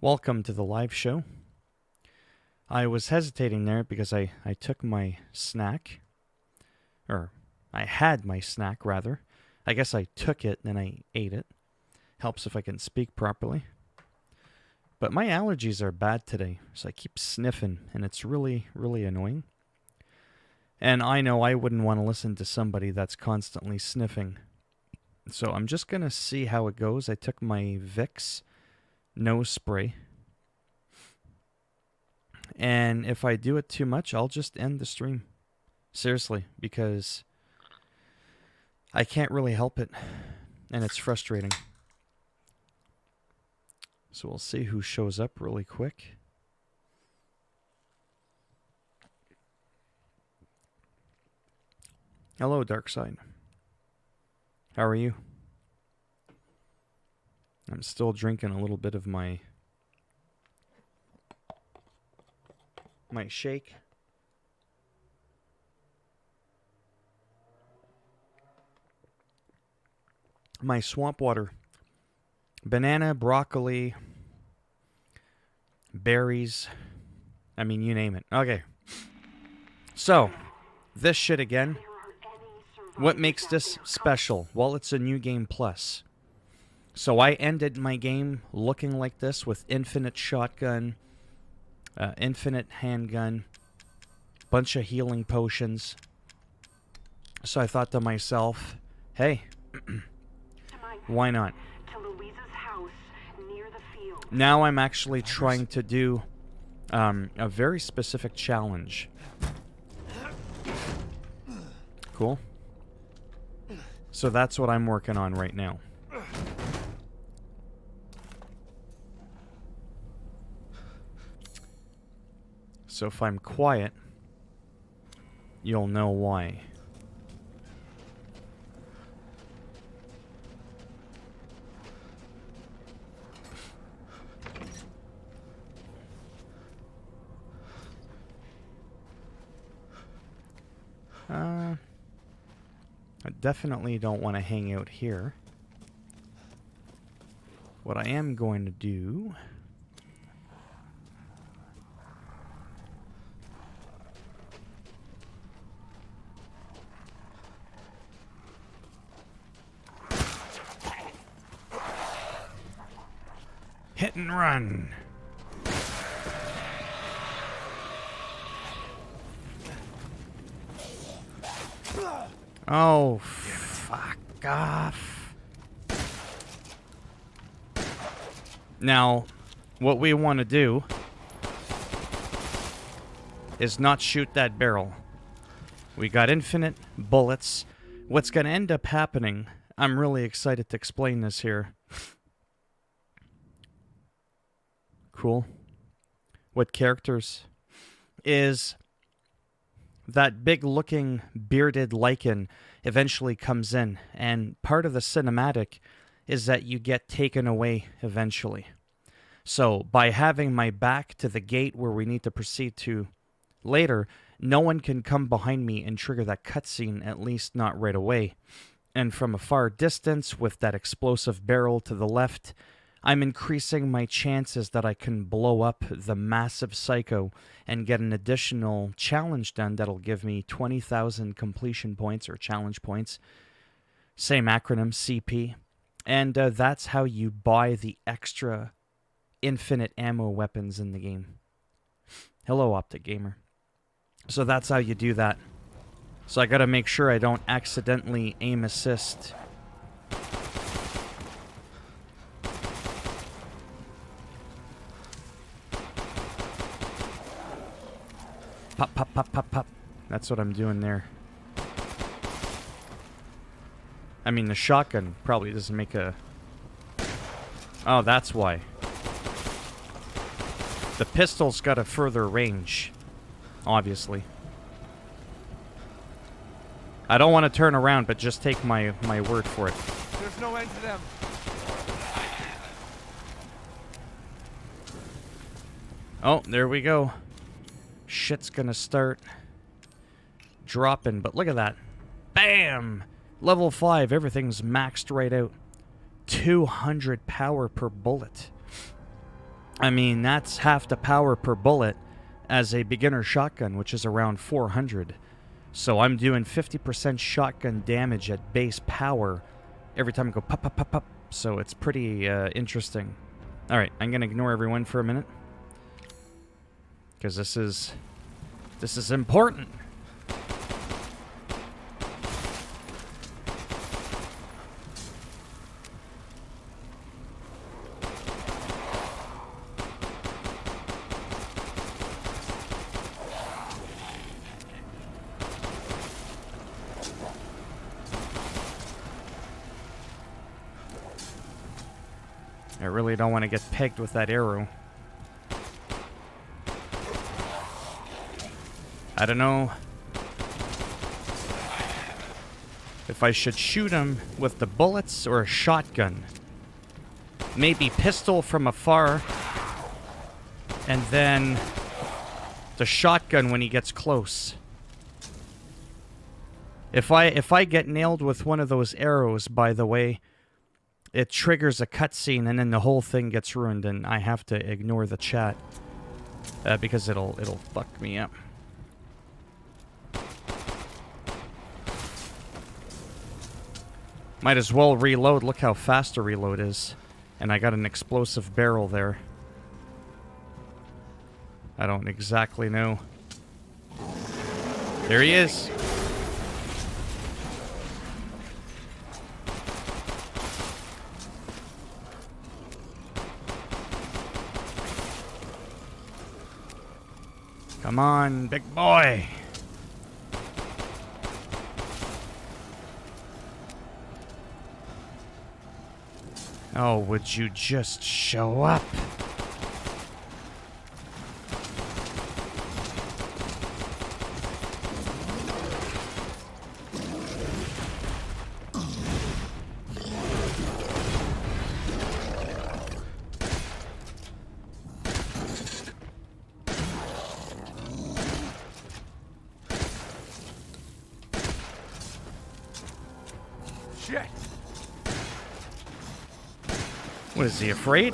Welcome to the live show. I was hesitating there because I took my snack. Or, I had my snack, rather. I guess I took it, then I ate it. Helps if I can speak properly. But my allergies are bad today, so I keep sniffing, and it's really, really annoying. And I know I wouldn't want to listen to somebody that's constantly sniffing. So I'm just going to see how it goes. I took my Vicks nose spray. And if I do it too much, I'll just end the stream. Seriously, because I can't really help it. And it's frustrating. So we'll see who shows up really quick. Hello, Darkside. How are you? I'm still drinking a little bit of my shake. My swamp water. Banana, broccoli, berries. I mean, you name it. Okay. So, this shit again. What makes this special? Well, it's a new game plus. So I ended my game looking like this with infinite shotgun, infinite handgun, bunch of healing potions. So I thought to myself, hey, why not? Now I'm actually trying to do a very specific challenge. Cool. So that's what I'm working on right now. So if I'm quiet, you'll know why. I definitely don't want to hang out here. What I am going to do... hit and run. Oh, fuck off. Now, what we want to do is not shoot that barrel. We got infinite bullets. What's going to end up happening, I'm really excited to explain this here. Cool. What characters is that big looking bearded lichen eventually comes in, and part of the cinematic is that you get taken away eventually. So by having my back to the gate where we need to proceed to later, no one can come behind me and trigger that cutscene, at least not right away. And from a far distance with that explosive barrel to the left, I'm increasing my chances that I can blow up the massive psycho and get an additional challenge done that'll give me 20,000 completion points or challenge points. Same acronym, CP. And that's how you buy the extra infinite ammo weapons in the game. Hello, Optic Gamer. So that's how you do that. So I gotta make sure I don't accidentally aim assist. Pop, pop, pop, pop, pop. That's what I'm doing there. I mean, the shotgun probably doesn't make a... Oh, that's why. The pistol's got a further range, obviously. I don't want to turn around, but just take my word for it. There's no end to them. Oh, there we go. Shit's gonna start dropping, but look at that. Bam! Level 5, everything's maxed right out. 200 power per bullet. I mean, that's half the power per bullet as a beginner shotgun, which is around 400. So I'm doing 50% shotgun damage at base power every time I go pop, pop, pop, pop. So it's pretty interesting. All right, I'm going to ignore everyone for a minute. Because this is important. I really don't want to get pegged with that arrow. I don't know if I should shoot him with the bullets or a shotgun. Maybe pistol from afar, and then the shotgun when he gets close. If I get nailed with one of those arrows, by the way, it triggers a cutscene and then the whole thing gets ruined, and I have to ignore the chat because it'll fuck me up. Might as well reload. Look how fast a reload is. And I got an explosive barrel there. I don't exactly know. There he is. Come on, big boy. Oh, would you just show up? Shit! What is he, afraid?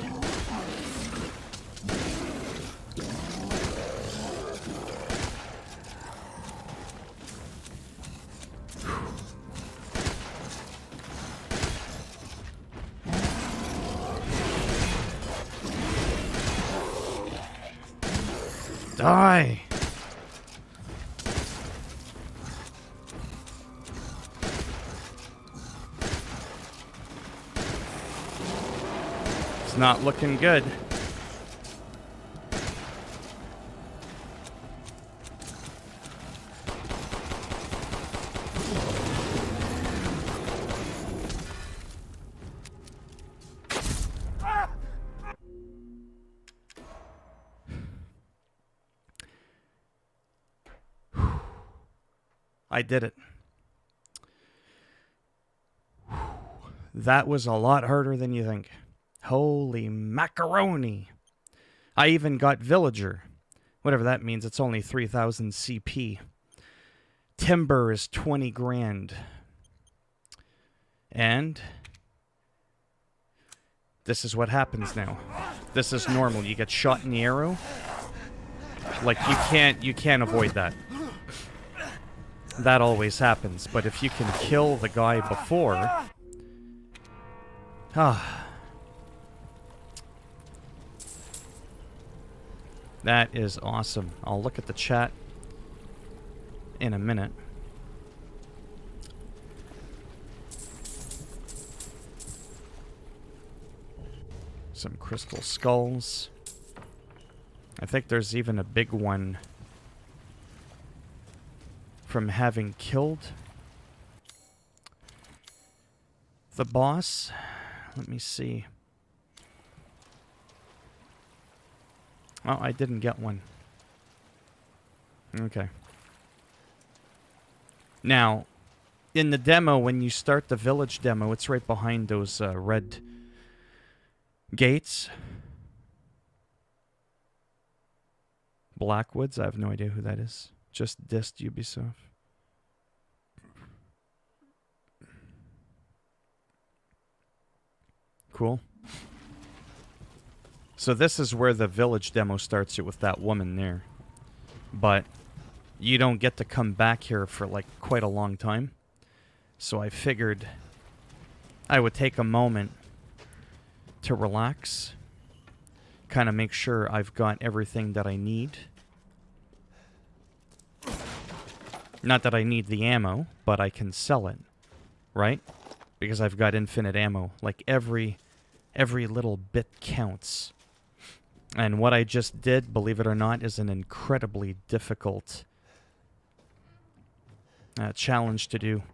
Die! It's not looking good. I did it. That was a lot harder than you think. Holy macaroni. I even got villager. Whatever that means, it's only 3,000 CP. Timber is 20 grand. And this is what happens now. This is normal. You get shot in the arrow. Like you can't avoid that. That always happens, but if you can kill the guy before... That is awesome. I'll look at the chat in a minute. Some crystal skulls. I think there's even a big one from having killed the boss. Let me see. Oh, I didn't get one. Okay. Now, in the demo, when you start the village demo, it's right behind those red gates. Blackwoods, I have no idea who that is. Just dissed Ubisoft. Cool. So this is where the village demo starts you with that woman there. But you don't get to come back here for like quite a long time. So I figured I would take a moment to relax. Kind of make sure I've got everything that I need. Not that I need the ammo, but I can sell it, right? Because I've got infinite ammo. Like every little bit counts. And what I just did, believe it or not, is an incredibly difficult challenge to do.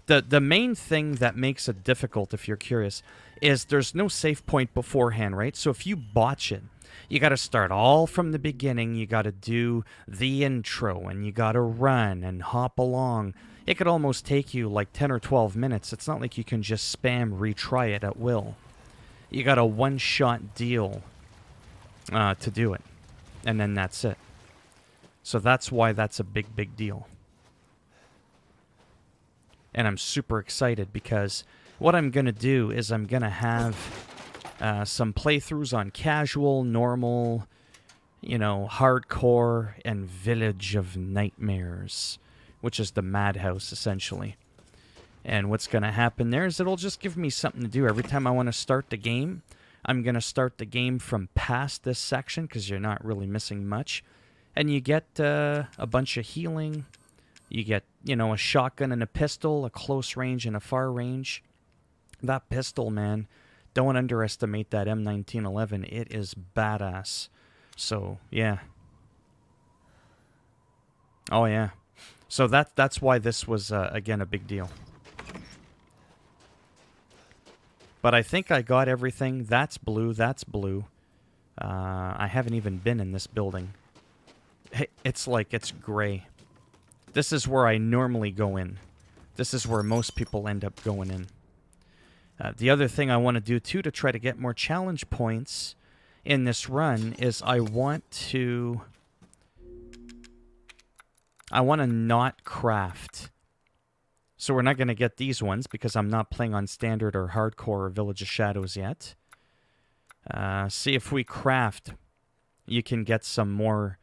The main thing that makes it difficult, if you're curious, is there's no save point beforehand, right? So if you botch it, you got to start all from the beginning. You got to do the intro, and you got to run and hop along. It could almost take you like 10 or 12 minutes. It's not like you can just spam retry it at will. You got a one-shot deal to do it, and then that's it. So that's why that's a big, big deal. And I'm super excited because what I'm going to do is I'm going to have some playthroughs on casual, normal, hardcore, and Village of Nightmares, which is the madhouse, essentially. And what's going to happen there is it'll just give me something to do. Every time I want to start the game, I'm going to start the game from past this section because you're not really missing much. And you get a bunch of healing. You get, a shotgun and a pistol, a close range and a far range. That pistol, man, don't underestimate that M1911. It is badass. So, yeah. Oh, yeah. So that's why this was, again, a big deal. But I think I got everything. That's blue. That's blue. I haven't even been in this building. It's like it's gray. This is where I normally go in. This is where most people end up going in. The other thing I want to do, too, to try to get more challenge points in this run is I want to not craft. So we're not going to get these ones because I'm not playing on Standard or Hardcore or Village of Shadows yet. See if we craft, you can get some more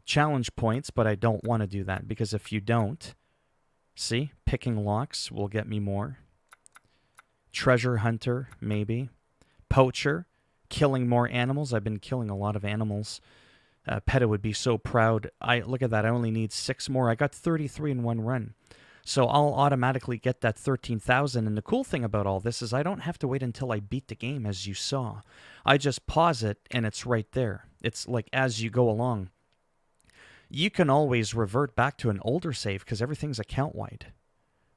challenge points, but I don't want to do that because if you don't, see, picking locks will get me more. Treasure hunter, maybe. Poacher, killing more animals. I've been killing a lot of animals. Peta would be so proud. Look at that, I only need 6 more. I got 33 in one run. So I'll automatically get that 13,000. And the cool thing about all this is I don't have to wait until I beat the game, as you saw. I just pause it, and it's right there. It's like as you go along. You can always revert back to an older save because everything's account-wide,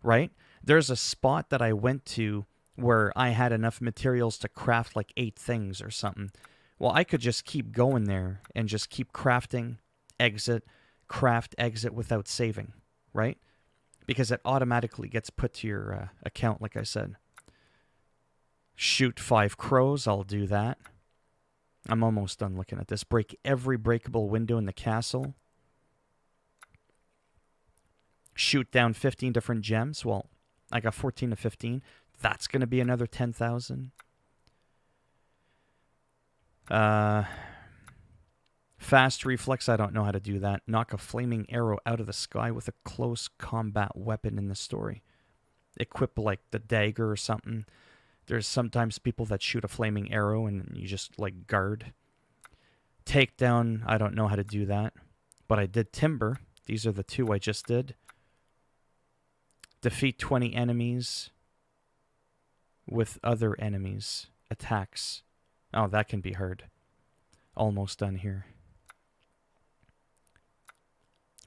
right? There's a spot that I went to where I had enough materials to craft like 8 things or something. Well, I could just keep going there and just keep crafting, exit, craft, exit without saving, right? Because it automatically gets put to your account, like I said. Shoot 5 crows, I'll do that. I'm almost done looking at this. Break every breakable window in the castle. Shoot down 15 different gems. Well, I got 14 to 15. That's going to be another 10,000. Fast reflex, I don't know how to do that. Knock a flaming arrow out of the sky with a close combat weapon in the story. Equip like the dagger or something. There's sometimes people that shoot a flaming arrow and you just like guard. Takedown, I don't know how to do that. But I did timber. These are the 2 I just did. Defeat 20 enemies with other enemies. Attacks. Oh, that can be hard. Almost done here.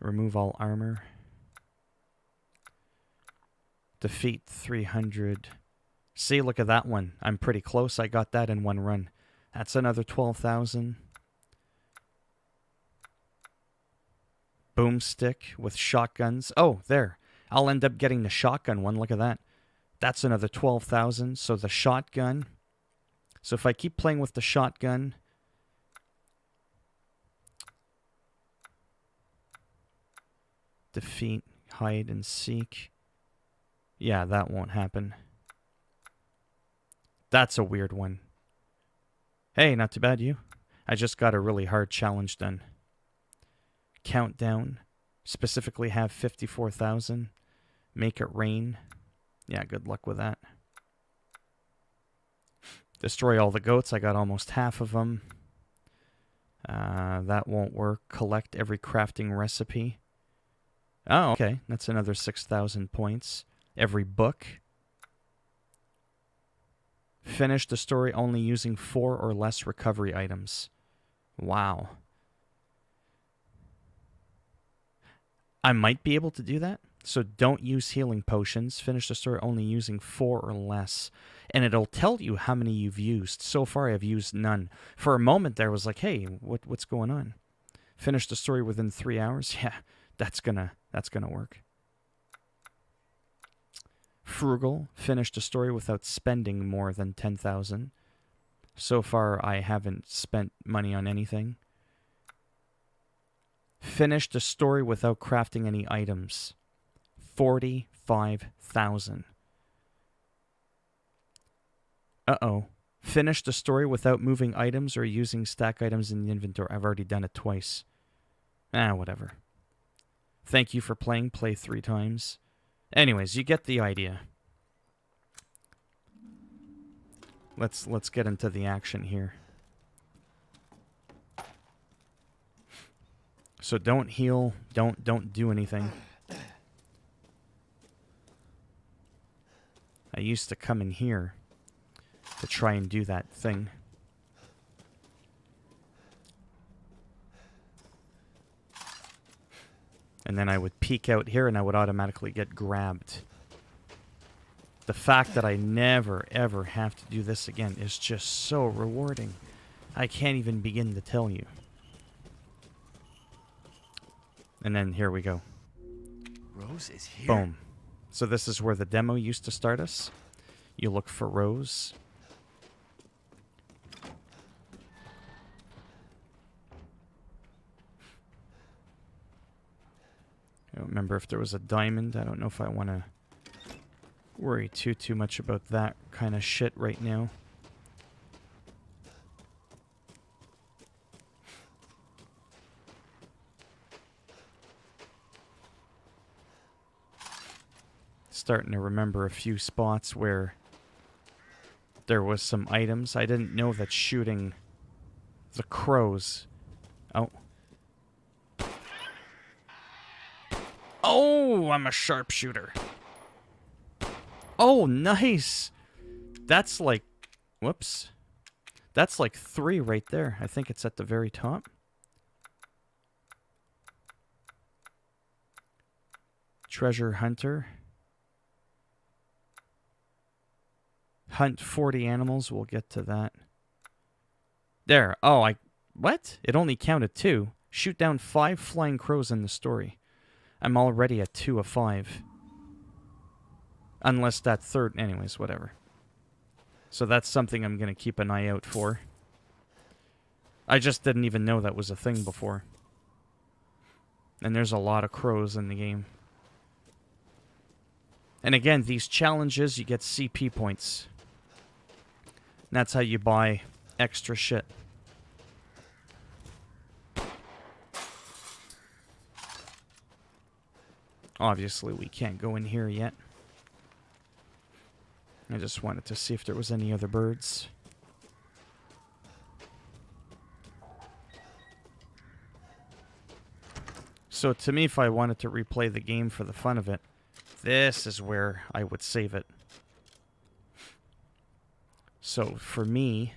Remove all armor. Defeat 300. See, look at that one. I'm pretty close. I got that in one run. That's another 12,000. Boomstick with shotguns. Oh, there. I'll end up getting the shotgun one. Look at that. That's another 12,000. So the shotgun. So if I keep playing with the shotgun. Defeat, hide, and seek. Yeah, that won't happen. That's a weird one. Hey, not too bad, you. I just got a really hard challenge done. Countdown. Specifically have 54,000. Make it rain. Yeah, good luck with that. Destroy all the goats. I got almost half of them. That won't work. Collect every crafting recipe. Oh, okay. That's another 6,000 points. Every book. Finish the story only using 4 or less recovery items. Wow. I might be able to do that. So don't use healing potions. Finish the story only using 4 or less. And it'll tell you how many you've used. So far, I've used none. For a moment there, I was like, hey, what's going on? Finish the story within 3 hours? Yeah, that's gonna work. Frugal. Finish the story without spending more than 10,000. So far, I haven't spent money on anything. Finish the story without crafting any items. 45,000. Uh-oh. Finish the story without moving items or using stack items in the inventory. I've already done it twice. Whatever. Thank you for playing. Play 3 times. Anyways, you get the idea. Let's get into the action here. So don't heal, don't do anything. I used to come in here to try and do that thing. And then I would peek out here and I would automatically get grabbed. The fact that I never ever have to do this again is just so rewarding. I can't even begin to tell you. And then here we go. Rose is here. Boom. So this is where the demo used to start us. You look for Rose. I don't remember if there was a diamond. I don't know if I want to worry too much about that kind of shit right now. Starting to remember a few spots where there was some items. I didn't know that shooting the crows... Oh. Oh, I'm a sharpshooter. Oh, nice. That's like... Whoops. That's like 3 right there. I think it's at the very top. Treasure hunter. Hunt 40 animals. We'll get to that. There. Oh, What? It only counted 2. Shoot down 5 flying crows in the story. I'm already at 2 of 5. Unless that third... Anyways, whatever. So that's something I'm going to keep an eye out for. I just didn't even know that was a thing before. And there's a lot of crows in the game. And again, these challenges, you get CP points. And that's how you buy extra shit. Obviously, we can't go in here yet. I just wanted to see if there was any other birds. So to me, if I wanted to replay the game for the fun of it, this is where I would save it. So for me...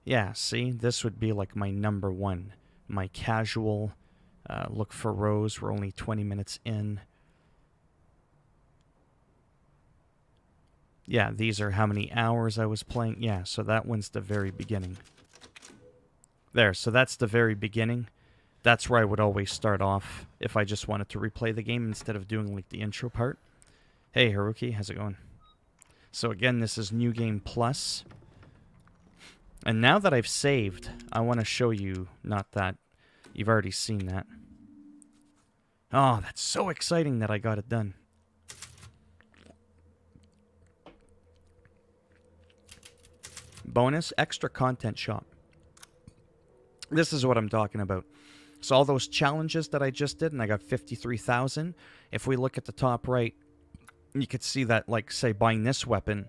Yeah, see? This would be like my number 1. My casual... look for Rose. We're only 20 minutes in. Yeah, these are how many hours I was playing. Yeah, so that one's the very beginning. There, so that's the very beginning. That's where I would always start off if I just wanted to replay the game instead of doing like the intro part. Hey, Haruki, how's it going? So again, this is New Game Plus. And now that I've saved, I want to show you, not that. You've already seen that. Oh, that's so exciting that I got it done. bonus extra content shop. This is what I'm talking about. So all those challenges that I just did, and I got 53,000. If we look at the top right, you could see that, like, say, buying this weapon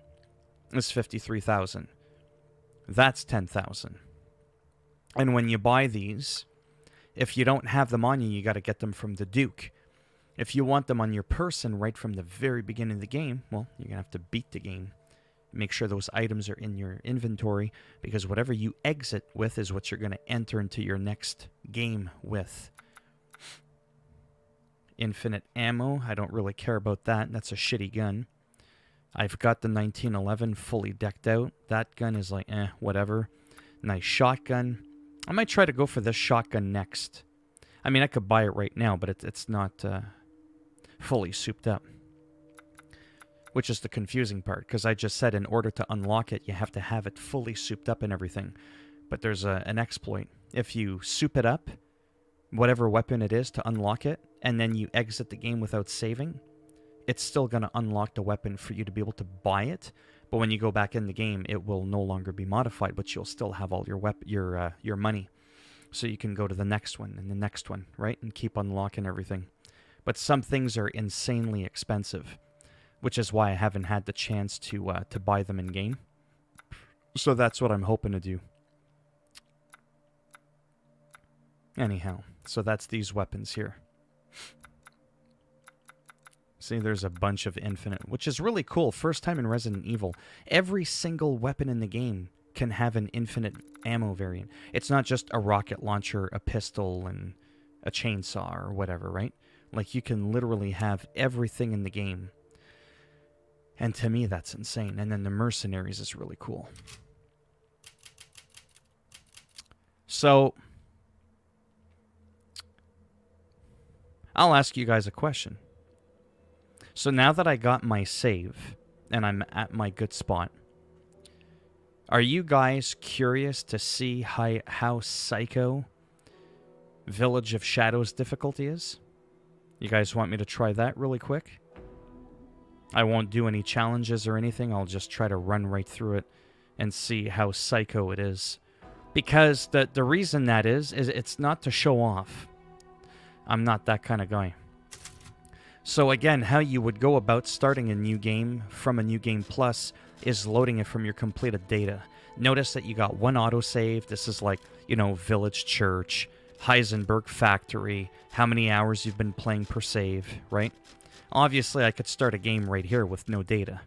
is 53,000. That's 10,000. And when you buy these, if you don't have them on you, you got to get them from the Duke. If you want them on your person right from the very beginning of the game, well, you're going to have to beat the game. Make sure those items are in your inventory, because whatever you exit with is what you're going to enter into your next game with. Infinite ammo, I don't really care about that. That's a shitty gun. I've got the 1911 fully decked out. That gun is like, whatever. Nice shotgun. I might try to go for this shotgun next. I mean, I could buy it right now, but it's not fully souped up. Which is the confusing part, because I just said in order to unlock it, you have to have it fully souped up and everything. But there's an exploit. If you soup it up, whatever weapon it is, to unlock it, and then you exit the game without saving, it's still going to unlock the weapon for you to be able to buy it. But when you go back in the game, it will no longer be modified, but you'll still have all your money. So you can go to the next one and the next one, right? And keep unlocking everything. But some things are insanely expensive, which is why I haven't had the chance to buy them in game. So that's what I'm hoping to do. Anyhow, so that's these weapons here. See, there's a bunch of infinite, which is really cool. First time in Resident Evil, every single weapon in the game can have an infinite ammo variant. It's not just a rocket launcher, a pistol, and a chainsaw or whatever, right? Like, you can literally have everything in the game. And to me, that's insane. And then the mercenaries is really cool. So, I'll ask you guys a question. So now that I got my save, and I'm at my good spot, are you guys curious to see how psycho Village of Shadows difficulty is? You guys want me to try that really quick? I won't do any challenges or anything. I'll just try to run right through it and see how psycho it is. Because the reason that is it's not to show off. I'm not that kind of guy. So again, how you would go about starting a new game from a new game plus is loading it from your completed data. Notice that you got one autosave. This is like, you know, Village Church, Heisenberg Factory, how many hours you've been playing per save, right? Obviously, I could start a game right here with no data,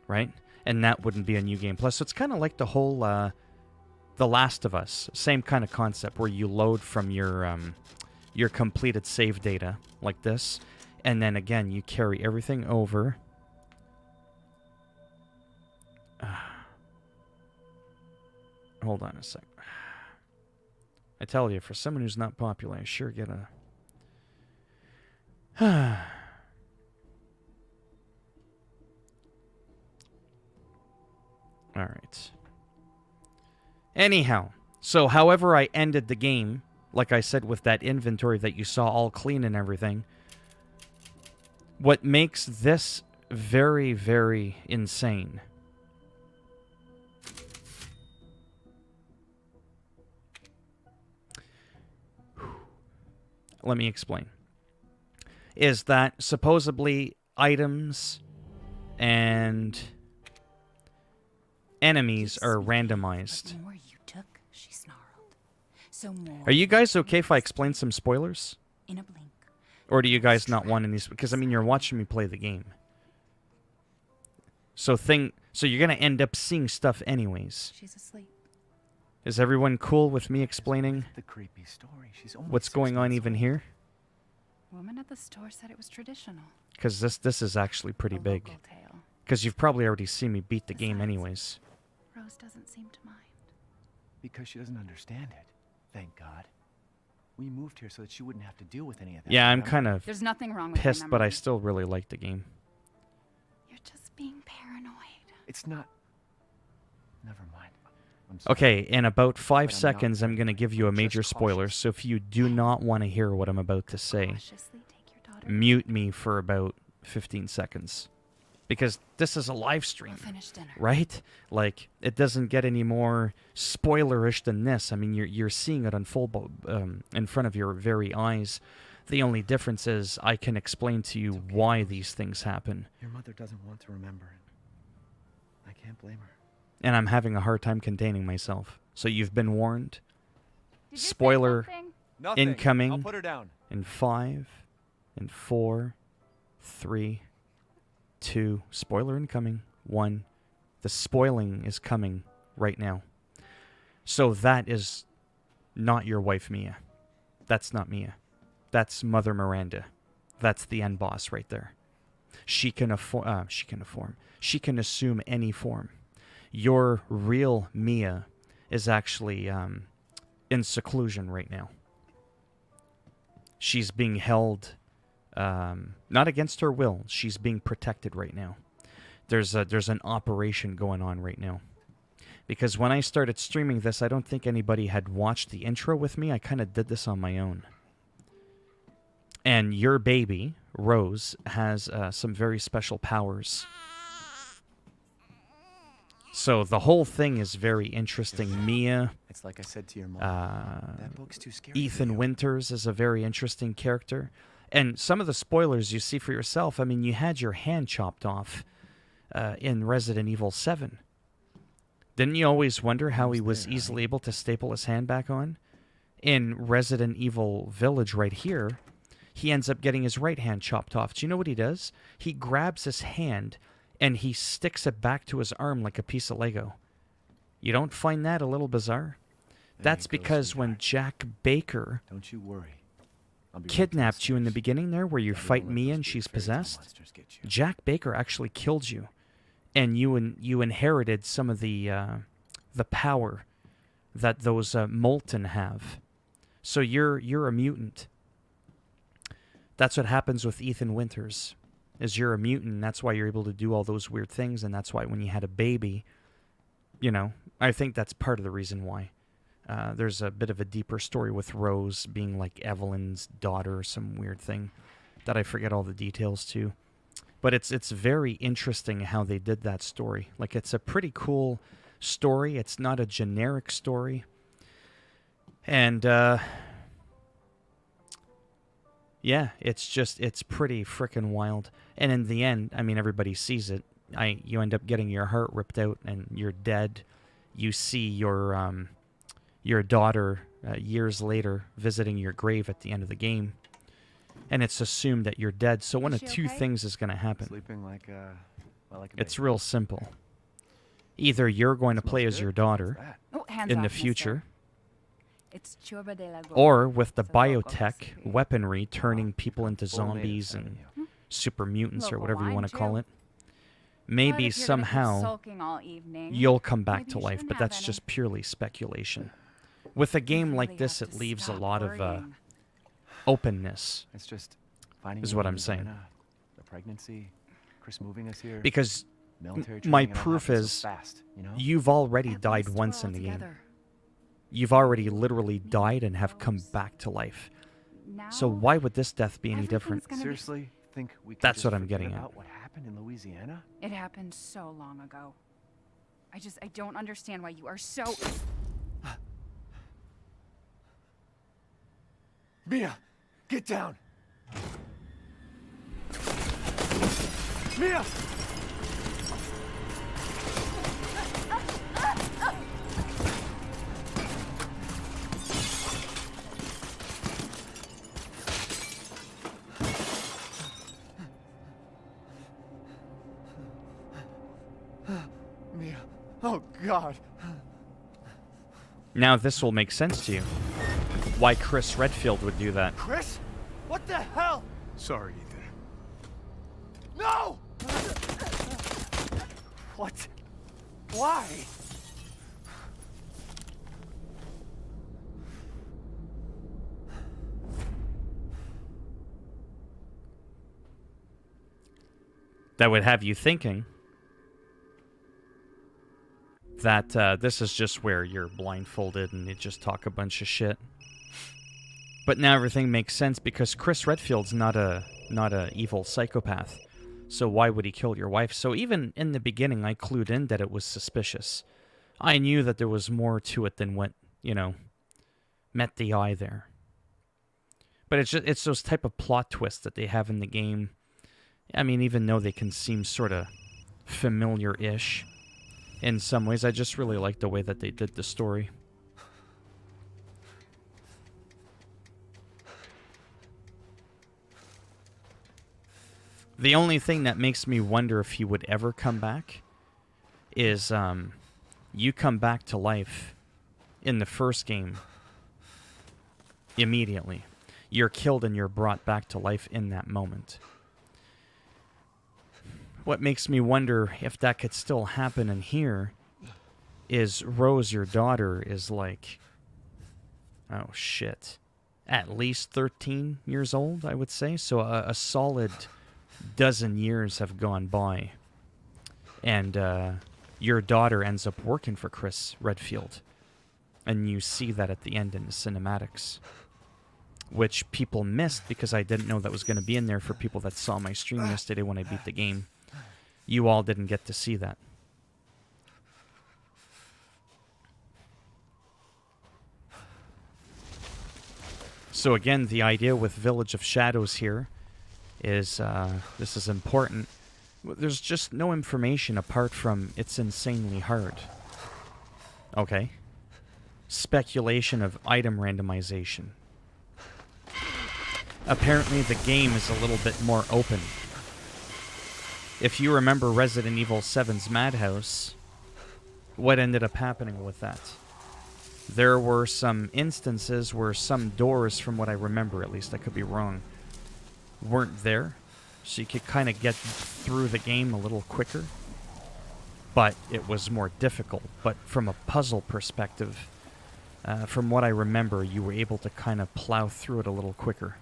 right? And that wouldn't be a new game plus. So it's kind of like the whole The Last of Us, same kind of concept where you load from your completed save data like this. And then again, you carry everything over. Hold on a sec. I tell you, for someone who's not popular, I sure get a... Alright. Anyhow, so however I ended the game, like I said, with that inventory that you saw all clean and everything, what makes this very, very insane let me explain, is that supposedly items and enemies are randomized. More you took, she snarled. So more. Are you guys okay if I explain some spoilers? In a blink. Or do you guys not want any? Because, I mean, you're watching me play the game. So you're going to end up seeing stuff anyways. She's asleep. Is everyone cool with me explaining The creepy story. She's only what's 6 going on months even old. here? Woman at the store said it was traditional. Because this is actually pretty A big. local tale. Because you've probably already seen me beat the game Besides, anyways. Rose doesn't seem to mind. Because she doesn't understand it. Thank God. We moved here so that she wouldn't have to deal with any of that. Yeah, I'm remember? kind of There's nothing wrong with pissed, your but I memory. still really like the game. You're just being paranoid. It's not. Never mind. I'm sorry. Okay, in about 5 But I'm not seconds, I'm going to give you a just major spoiler, cautious. so if you do not want to hear what I'm about to say, Cautiously take your daughter. mute me for about 15 seconds. because this is a live stream, We'll finish dinner. right? Like, it doesn't get any more spoilerish than this. I mean, you're seeing it unfold in front of your very eyes. The only difference is I can explain to you why these things happen. Your mother doesn't want to remember it. I can't blame her. And I'm having a hard time containing myself. So you've been warned. Did you say Spoiler something? Nothing. incoming. I'll put her down. In 5, in 4, 3, 2, spoiler incoming, 1. The spoiling is coming right now. So that is not your wife, Mia. That's not Mia. That's Mother Miranda. That's the end boss right there. She can She can assume any form. Your real Mia is actually in seclusion right now. She's being held, not against her will. She's being protected right now. There's an operation going on right now. Because when I started streaming this, I don't think anybody had watched the intro with me. I kind of did this on my own. And your baby, Rose, has some very special powers. So the whole thing is very interesting. Mia, It's like I said to your mom. That book's too scary. for Ethan you. Winters is a very interesting character. And some of the spoilers you see for yourself, I mean, you had your hand chopped off in Resident Evil 7. Didn't you always wonder how he was easily able to staple his hand back on? In Resident Evil Village right here, he ends up getting his right hand chopped off. Do you know what he does? He grabs his hand and he sticks it back to his arm like a piece of Lego. You don't find that a little bizarre? There That's you go, because when sweetheart. Jack Baker Don't you worry. I'll be right kidnapped you in the downstairs. beginning there where you Daddy fight won't let Mia those and big she's fairy tale possessed, monsters get you. Jack Baker actually killed you. And you inherited some of the power that those molten have. So you're a mutant. That's what happens with Ethan Winters. Is you're a mutant, and that's why you're able to do all those weird things, and that's why when you had a baby, you know, I think that's part of the reason why. There's a bit of a deeper story with Rose being like Evelyn's daughter or some weird thing that I forget all the details to. But it's very interesting how they did that story. Like, it's a pretty cool story. It's not a generic story. And, yeah, it's pretty freaking wild. And in the end, I mean, everybody sees it. You end up getting your heart ripped out and you're dead. You see your daughter years later visiting your grave at the end of the game. And it's assumed that you're dead. So one Is of she two okay? things is going to happen. Sleeping like a It's baby. real simple. Either you're going to Smells play as good. your What's daughter that? Oh, hands in off, the mister. future, It's Churba de la Gloria. or with the It's a local biotech recipe. weaponry turning people into Full native zombies telling and you. super mutants or Local whatever you wine, want to call too. it. But Maybe if you're gonna keep somehow sulking all evening, you'll come back maybe to you life, shouldn't but have that's any. just purely speculation. With a You game really like this, have it to leaves a stop lot of worrying. openness. It's just finding Is you what in I'm saying. Louisiana, the pregnancy, Chris moving us here. Because military my training, and all proof happened so is fast, you know? you've already At died least once we're in all the game. together. You've already literally died and have come back to life. So Now, why would this death be any different? everything's gonna be- Seriously, think we could That's just what I'm forget getting at. about what happened in Louisiana? It happened so long ago. I don't understand why you are so... Mia, get down. Mia! Mia. Oh, God. Now this will make sense to you. Why Chris Redfield would do that. Chris? What the hell? Sorry, Ethan. No! What? Why? That would have you thinking that this is just where you're blindfolded and you just talk a bunch of shit. But now everything makes sense because Chris Redfield's not a evil psychopath. So why would he kill your wife? So even in the beginning, I clued in that it was suspicious. I knew that there was more to it than what, met the eye there. But it's those type of plot twists that they have in the game. I mean, even though they can seem sort of familiar-ish in some ways, I just really like the way that they did the story. The only thing that makes me wonder if he would ever come back is you come back to life in the first game immediately. You're killed and you're brought back to life in that moment. What makes me wonder if that could still happen in here is Rose, your daughter, is like, oh shit, at least 13 years old, I would say. So a solid dozen years have gone by. And your daughter ends up working for Chris Redfield. And you see that at the end in the cinematics, which people missed because I didn't know that was going to be in there for people that saw my stream yesterday when I beat the game. You all didn't get to see that. So again, the idea with Village of Shadows here is, this is important. There's just no information apart from it's insanely hard. Okay. Speculation of item randomization. Apparently the game is a little bit more open. If you remember Resident Evil 7's Madhouse, what ended up happening with that? There were some instances where some doors, from what I remember at least, I could be wrong, weren't there. So you could kind of get through the game a little quicker. But it was more difficult. But from a puzzle perspective, from what I remember, you were able to kind of plow through it a little quicker.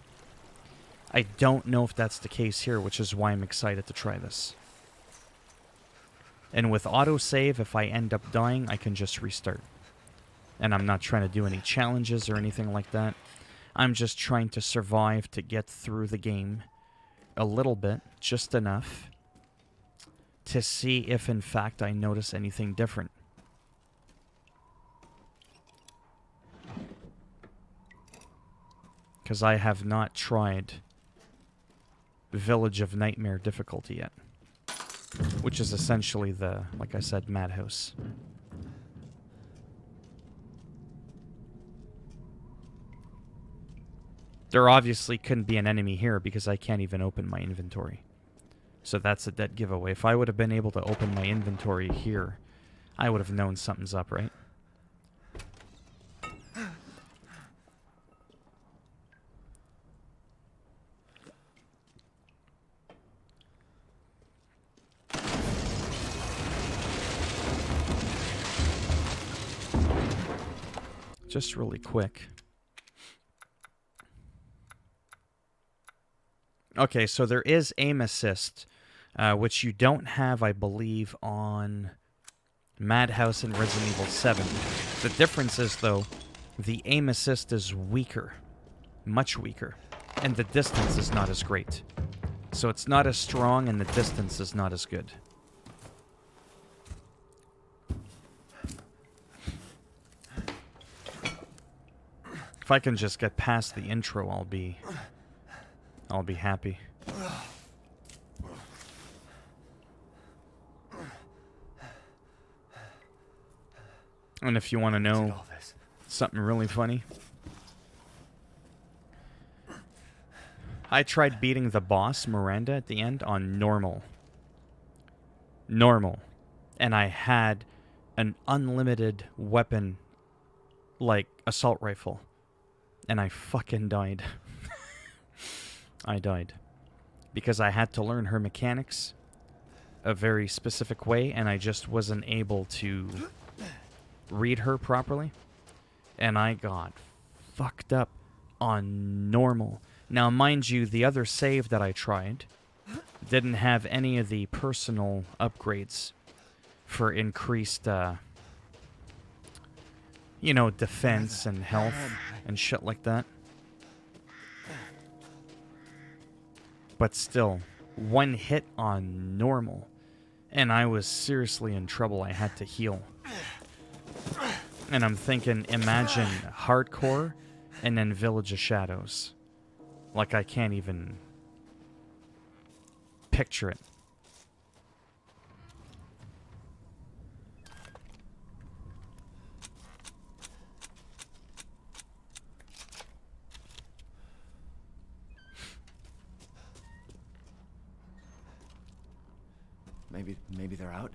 I don't know if that's the case here, which is why I'm excited to try this. And with autosave, if I end up dying, I can just restart. And I'm not trying to do any challenges or anything like that. I'm just trying to survive to get through the game a little bit, just enough, to see if in fact I notice anything different. Because I have not tried Village of Nightmare difficulty yet. Which is essentially the, like I said, Madhouse. There obviously couldn't be an enemy here because I can't even open my inventory. So that's a dead giveaway. If I would have been able to open my inventory here, I would have known something's up, right? Just really quick. Okay, so there is aim assist, which you don't have, I believe, on Madhouse and Resident Evil 7. The difference is, though, the aim assist is weaker. Much weaker. And the distance is not as great. So it's not as strong and the distance is not as good. If I can just get past the intro, I'll be happy. And if you want to know something really funny, I tried beating the boss, Miranda, at the end on normal. Normal. And I had an unlimited weapon, like assault rifle. And I fucking died. I died. Because I had to learn her mechanics a very specific way, and I just wasn't able to read her properly. And I got fucked up on normal. Now, mind you, the other save that I tried didn't have any of the personal upgrades for increased, you know, defense and health and shit like that. But still, one hit on normal, and I was seriously in trouble. I had to heal. And I'm thinking, imagine hardcore and then Village of Shadows. Like, I can't even picture it. Maybe they're out.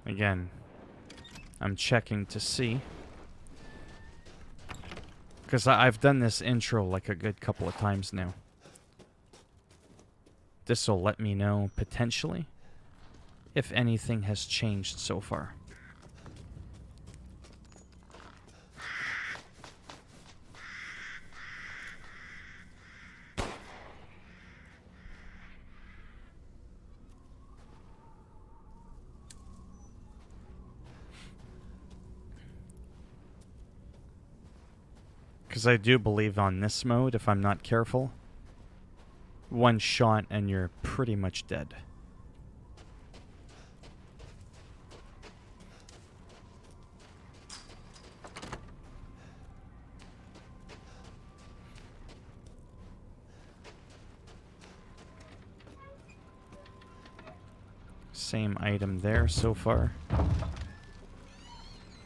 Again, I'm checking to see. Because I've done this intro like a good couple of times now. This will let me know, potentially, if anything has changed so far. Because I do believe on this mode, if I'm not careful, one shot and you're pretty much dead. Same item there so far.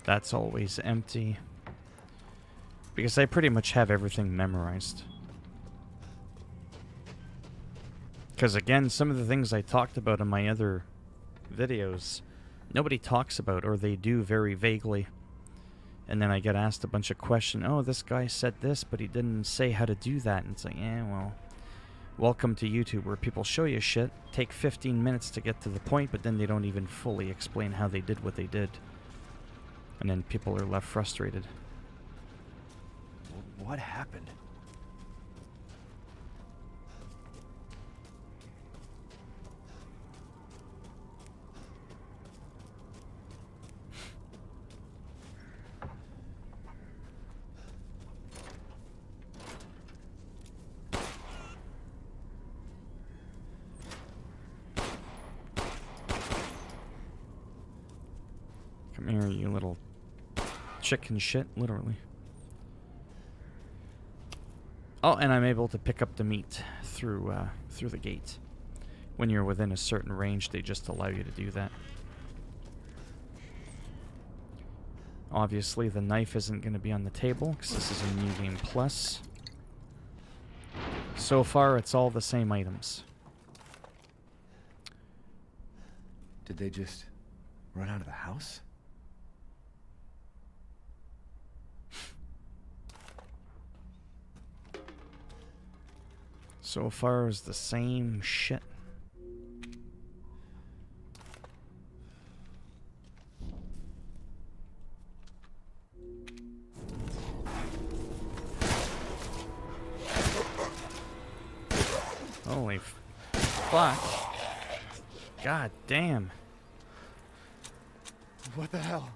That's always empty. Because I pretty much have everything memorized. Because again, some of the things I talked about in my other videos, nobody talks about, or they do very vaguely. And then I get asked a bunch of questions. Oh, this guy said this, but he didn't say how to do that. And it's like, yeah, well, welcome to YouTube, where people show you shit, take 15 minutes to get to the point, but then they don't even fully explain how they did what they did. And then people are left frustrated. What happened? Come here, you little chicken shit, literally. Oh, and I'm able to pick up the meat through the gate. When you're within a certain range, they just allow you to do that. Obviously, the knife isn't going to be on the table, because this is a New Game Plus. So far, it's all the same items. Did they just run out of the house? So far, it's the same shit. Holy fuck. God damn. What the hell?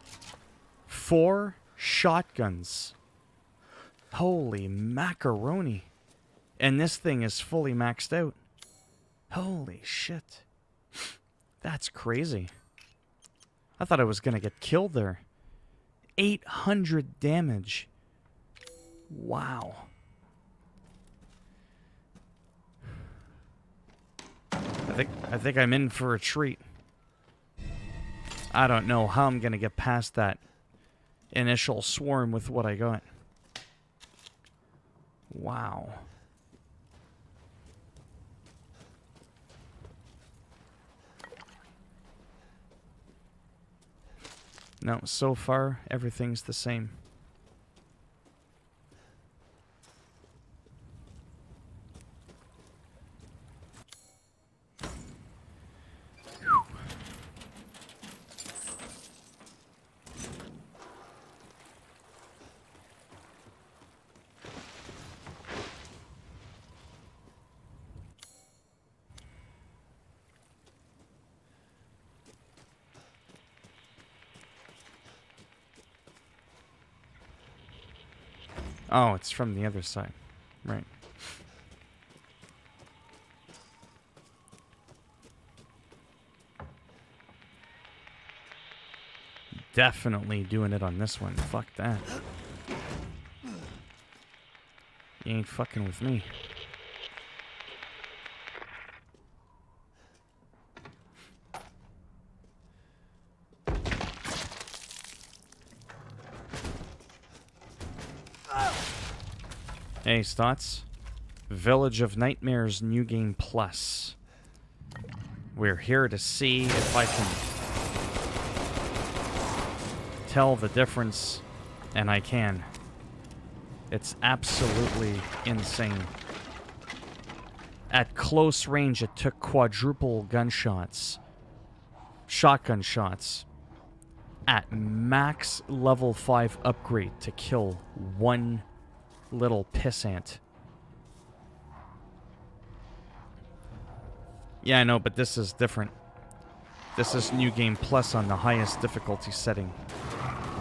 4 shotguns. Holy macaroni. And this thing is fully maxed out. Holy shit. That's crazy. I thought I was going to get killed there. 800 damage. Wow. I think I'm in for a treat. I don't know how I'm going to get past that initial swarm with what I got. Wow. No, so far, everything's the same. Oh, it's from the other side. Right. Definitely doing it on this one. Fuck that. You ain't fucking with me. Hey, Stotts. Village of Nightmares New Game Plus. We're here to see if I can tell the difference, and I can. It's absolutely insane. At close range, it took quadruple gunshots. Shotgun shots. At max level 5 upgrade to kill one little pissant. Yeah, I know, but this is different. This is New Game Plus on the highest difficulty setting.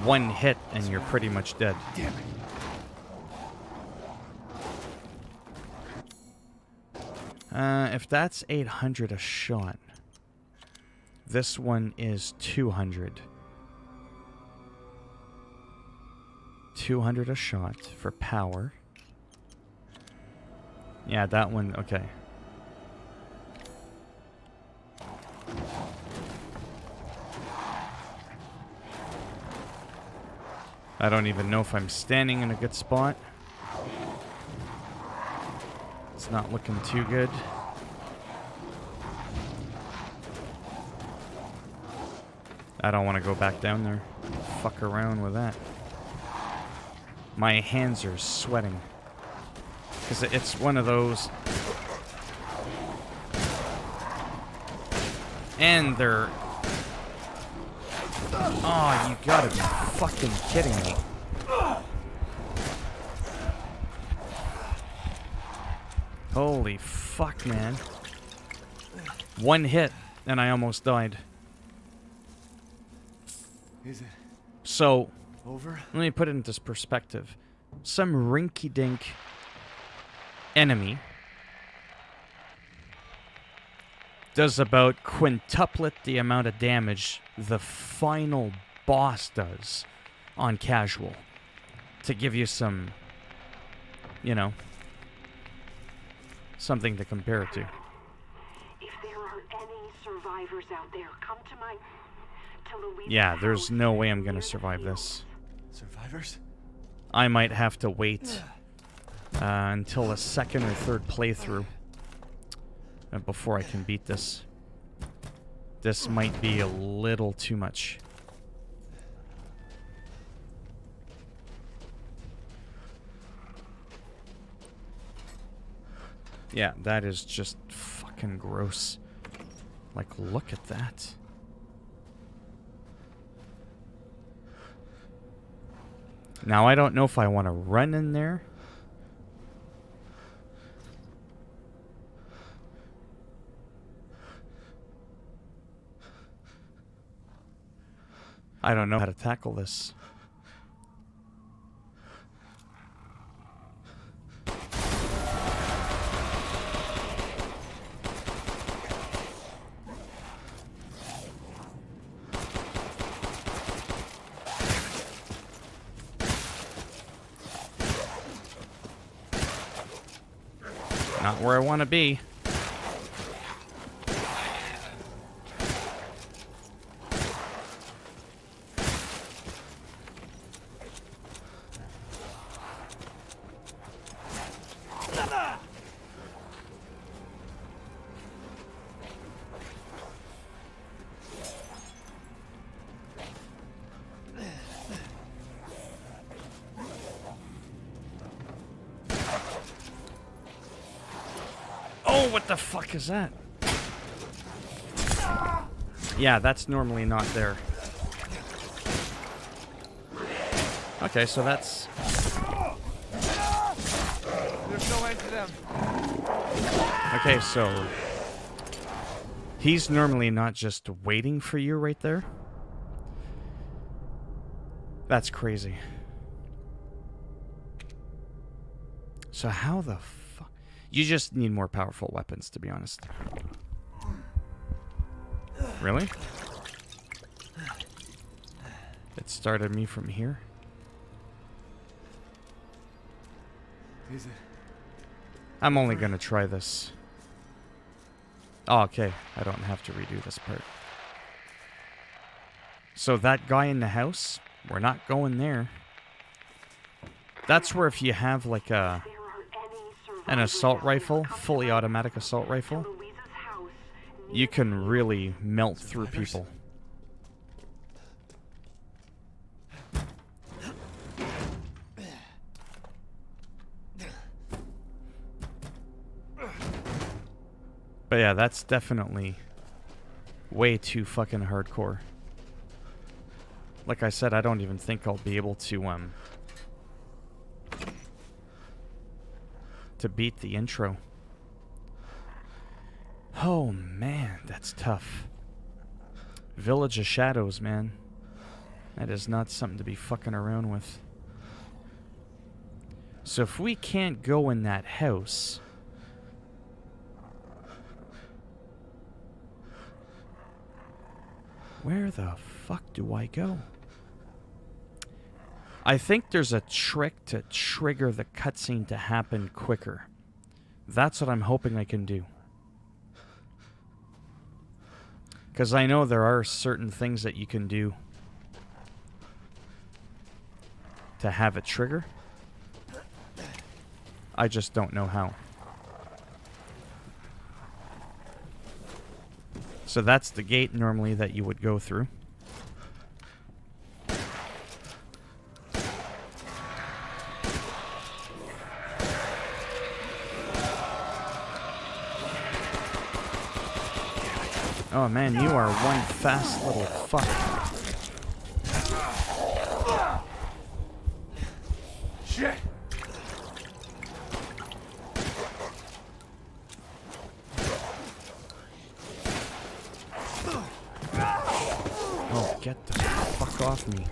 One hit and you're pretty much dead. Damn it. If that's 800 a shot, this one is 200. 200 a shot for power. Yeah, that one, okay. I don't even know if I'm standing in a good spot. It's not looking too good. I don't want to go back down there. Fuck around with that. My hands are sweating. Because it's one of those... And they're... Oh, you gotta be fucking kidding me. Holy fuck, man. One hit, and I almost died. Is it So... over? Let me put it into perspective. Some rinky-dink enemy does about quintuplet the amount of damage the final boss does on casual. To give you some, you know, something to compare it to. If there are any survivors out there, come to my... Yeah, there's no way I'm gonna survive this. Survivors? I might have to wait until a second or third playthrough before I can beat this. This might be a little too much. Yeah, that is just fucking gross. Like, look at that. Now, I don't know if I want to run in there. I don't know how to tackle this. Not where I want to be. What the fuck is that? Yeah, that's normally not there. Okay, so that's... There's no end to them. Okay, so... He's normally not just waiting for you right there. That's crazy. So how the fuck? You just need more powerful weapons, to be honest. Really? It started me from here? Is it? I'm only gonna try this. Oh, okay. I don't have to redo this part. So that guy in the house, we're not going there. That's where if you have like an assault rifle, fully automatic assault rifle, you can really melt through people. But yeah, that's definitely way too fucking hardcore. Like I said, I don't even think I'll be able to beat the intro. Oh man, that's tough. Village of Shadows, man. That is not something to be fucking around with. So if we can't go in that house, where the fuck do I go? I think there's a trick to trigger the cutscene to happen quicker. That's what I'm hoping I can do. Because I know there are certain things that you can do to have it trigger. I just don't know how. So that's the gate normally that you would go through. Oh man, you are one fast little fuck. Shit! Oh, get the fuck off me.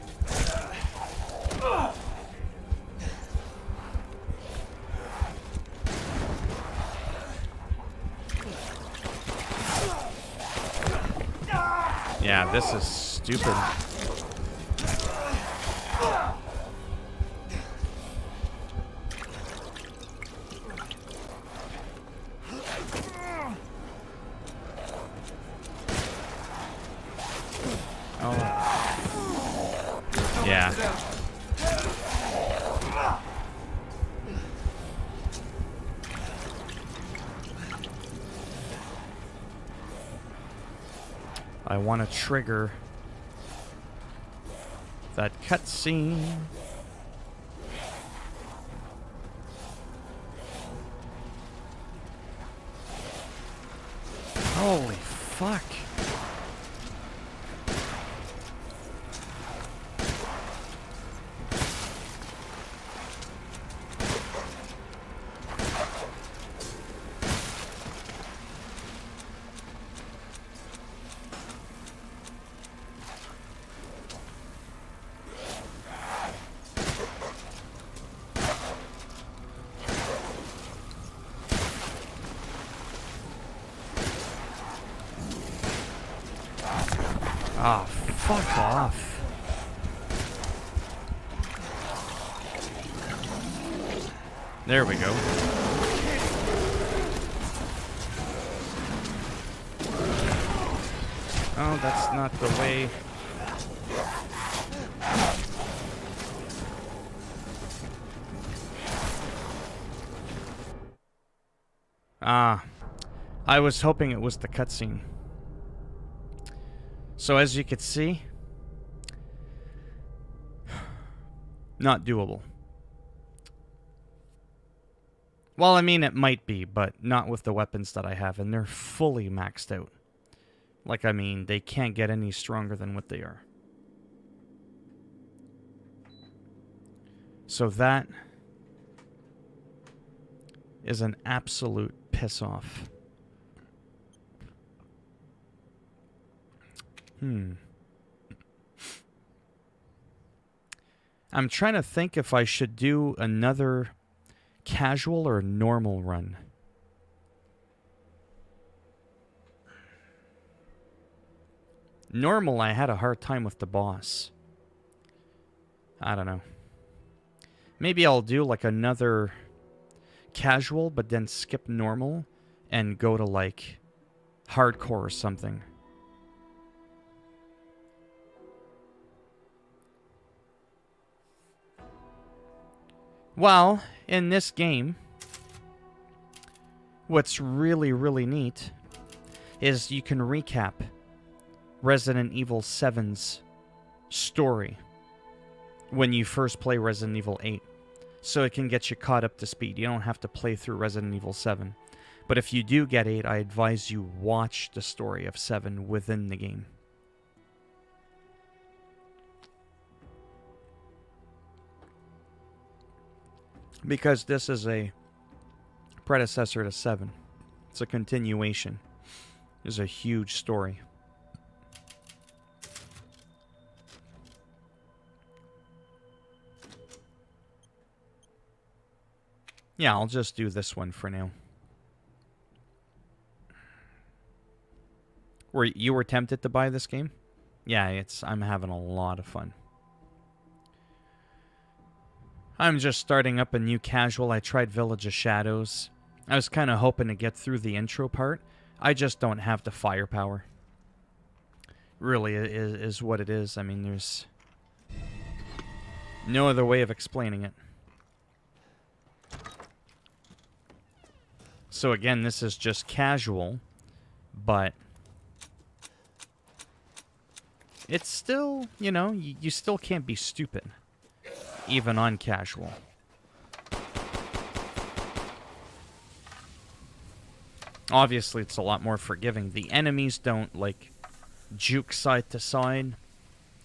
Yeah, this is stupid. Oh. Yeah. I want to trigger that cutscene. Holy fuck. Ah, fuck off. There we go. Oh, that's not the way. Ah, I was hoping it was the cutscene. So as you could see, not doable. Well, I mean, it might be, but not with the weapons that I have, and they're fully maxed out. Like, I mean, they can't get any stronger than what they are. So that is an absolute piss-off. I'm trying to think if I should do another casual or normal run? Normal, I had a hard time with the boss. I don't know. Maybe I'll do like another casual, but then skip normal and go to like hardcore or something. Well, in this game, what's really, really neat is you can recap Resident Evil 7's story when you first play Resident Evil 8. So it can get you caught up to speed. You don't have to play through Resident Evil 7. But if you do get 8, I advise you watch the story of 7 within the game. Because this is a predecessor to 7. It's a continuation. It's a huge story. Yeah, I'll just do this one for now. You were tempted to buy this game? Yeah, I'm having a lot of fun. I'm just starting up a new casual. I tried Village of Shadows. I was kind of hoping to get through the intro part. I just don't have the firepower. Really is what it is. I mean, there's no other way of explaining it. So again, this is just casual, but it's still, you know, you still can't be stupid, even on casual. Obviously, it's a lot more forgiving. The enemies don't, like, juke side to side.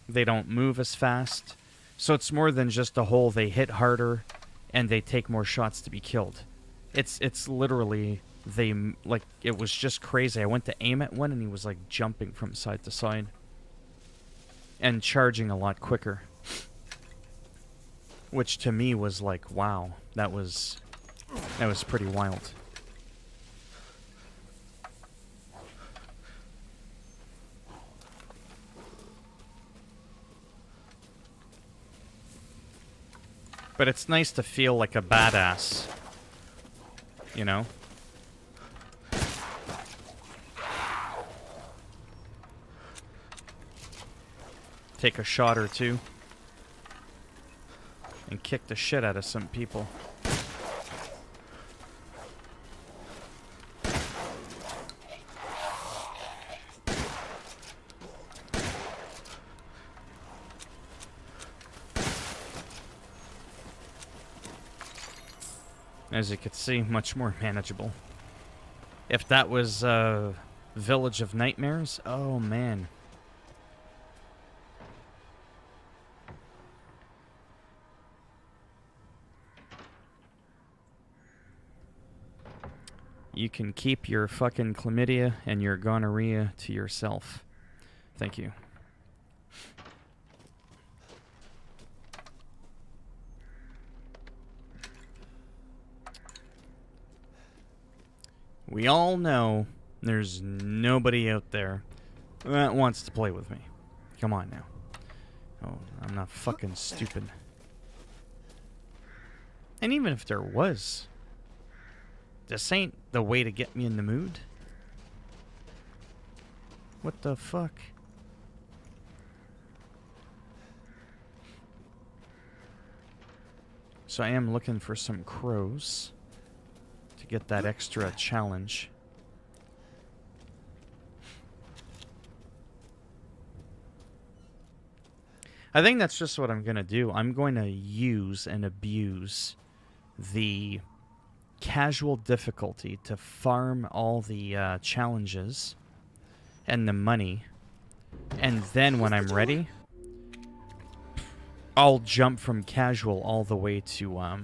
They don't move as fast. So it's more than just a whole they hit harder and they take more shots to be killed. It's literally, it was just crazy. I went to aim at one and he was, like, jumping from side to side. And charging a lot quicker. Which to me was like, wow, that was pretty wild. But it's nice to feel like a badass. You know? Take a shot or two. And kick the shit out of some people. As you can see, much more manageable. If that was Village of Nightmares, oh man. You can keep your fucking chlamydia and your gonorrhea to yourself. Thank you. We all know there's nobody out there that wants to play with me. Come on now. Oh, I'm not fucking stupid. And even if there was, this ain't the way to get me in the mood. What the fuck? So I am looking for some crows to get that extra challenge. I think that's just what I'm going to do. I'm going to use and abuse the casual difficulty to farm all the challenges and the money. And then when I'm ready, I'll jump from casual all the way to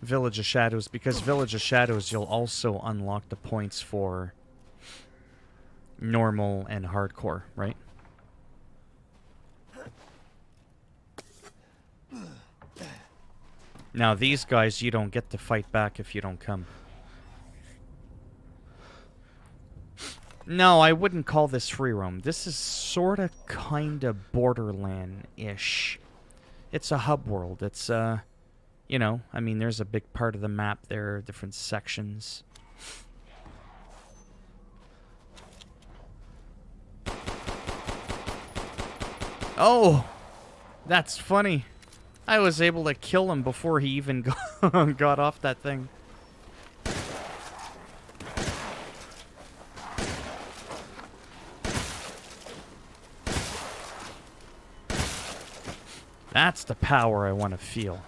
Village of Shadows, because Village of Shadows you'll also unlock the points for normal and hardcore, right? Now these guys, you don't get to fight back if you don't come. No, I wouldn't call this free roam. This is sorta kinda Borderland-ish. It's a hub world. It's you know, I mean, there's a big part of the map there, different sections. Oh, that's funny. I was able to kill him before he even got off that thing. That's the power I want to feel.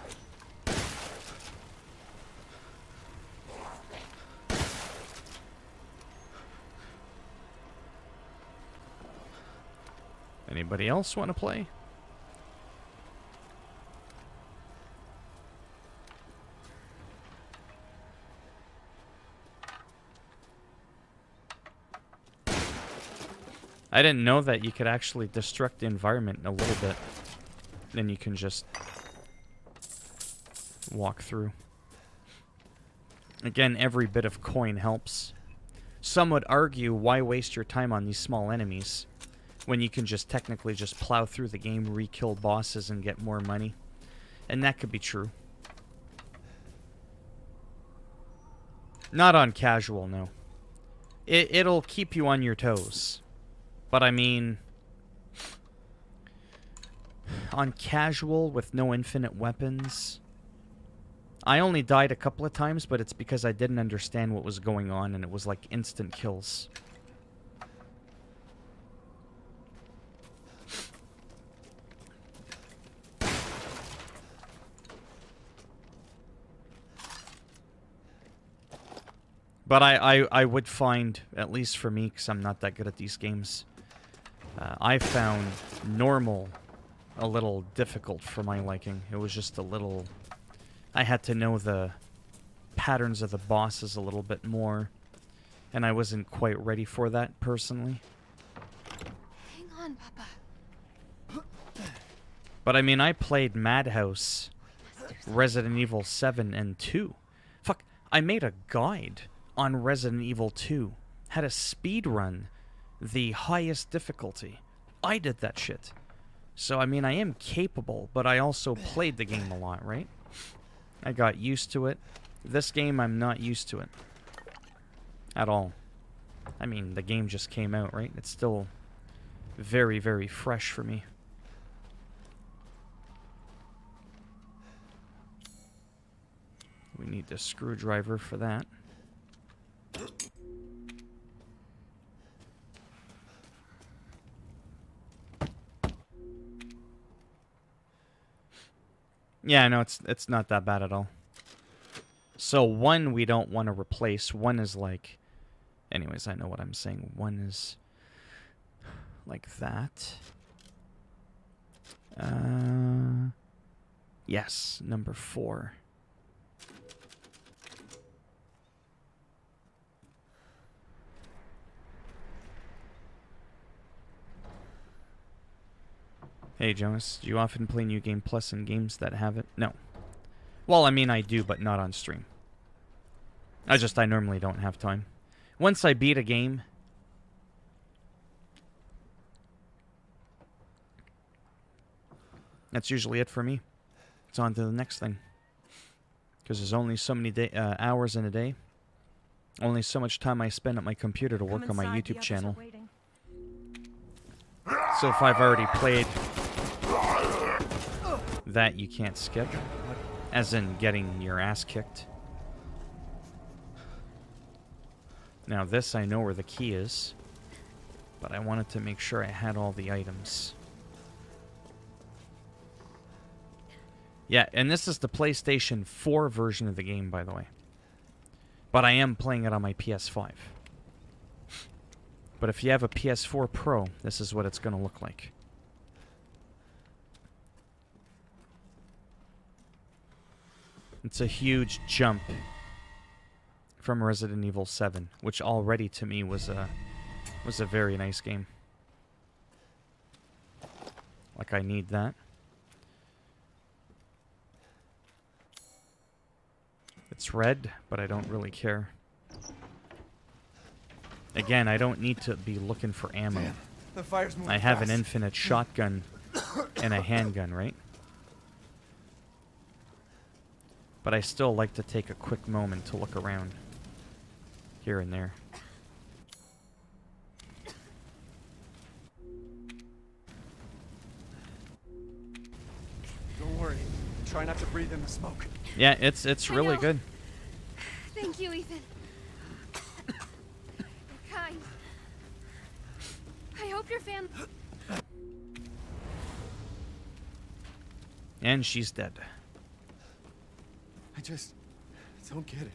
Anybody else want to play? I didn't know that you could actually destruct the environment a little bit. Then you can just walk through. Again, every bit of coin helps. Some would argue, why waste your time on these small enemies when you can just technically just plow through the game, re-kill bosses, and get more money. And that could be true. Not on casual, no. It'll keep you on your toes. But I mean, on casual with no infinite weapons, I only died a couple of times, but it's because I didn't understand what was going on, and it was like instant kills. But I would find, at least for me, because I'm not that good at these games, I found normal a little difficult for my liking. It was just a little... I had to know the patterns of the bosses a little bit more, and I wasn't quite ready for that, personally. Hang on, Papa. But I mean, I played Madhouse, Resident Evil 7 and 2. Fuck, I made a guide on Resident Evil 2. Had a speed run the highest difficulty. I did that shit. So, I mean, I am capable, but I also played the game a lot, right? I got used to it. This game, I'm not used to it. At all. I mean, the game just came out, right? It's still very, very fresh for me. We need the screwdriver for that. Yeah, no, it's not that bad at all. So one we don't want to replace. One is like... Anyways, I know what I'm saying. One is like that. Yes, number 4. Hey, Jonas, do you often play New Game Plus in games that have it? No. Well, I mean, I do, but not on stream. I normally don't have time. Once I beat a game... That's usually it for me. It's on to the next thing. Because there's only so many hours in a day. Only so much time I spend at my computer to work on my YouTube channel. So if I've already played... that you can't skip. As in getting your ass kicked. Now this I know where the key is. But I wanted to make sure I had all the items. Yeah, and this is the PlayStation 4 version of the game, by the way. But I am playing it on my PS5. But if you have a PS4 Pro, this is what it's going to look like. It's a huge jump from Resident Evil 7, which already to me was a very nice game. Like, I need that. It's red, but I don't really care. Again, I don't need to be looking for ammo. Damn, the fire's moving I have fast. an infinite shotgun and a handgun, right? But I still like to take a quick moment to look around. Here and there. Don't worry. Try not to breathe in the smoke. Yeah, it's I really know. good. Thank you, Ethan. You're kind. I hope your family. And she's dead. I just don't get it.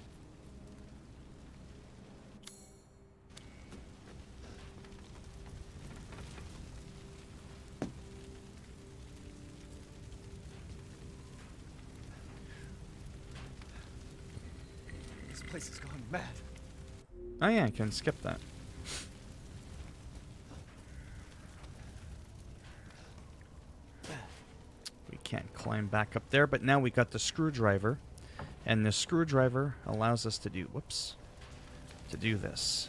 This place has gone mad. Oh yeah, I can skip that. We can't climb back up there, but now we got the screwdriver. And the screwdriver allows us to do, to do this.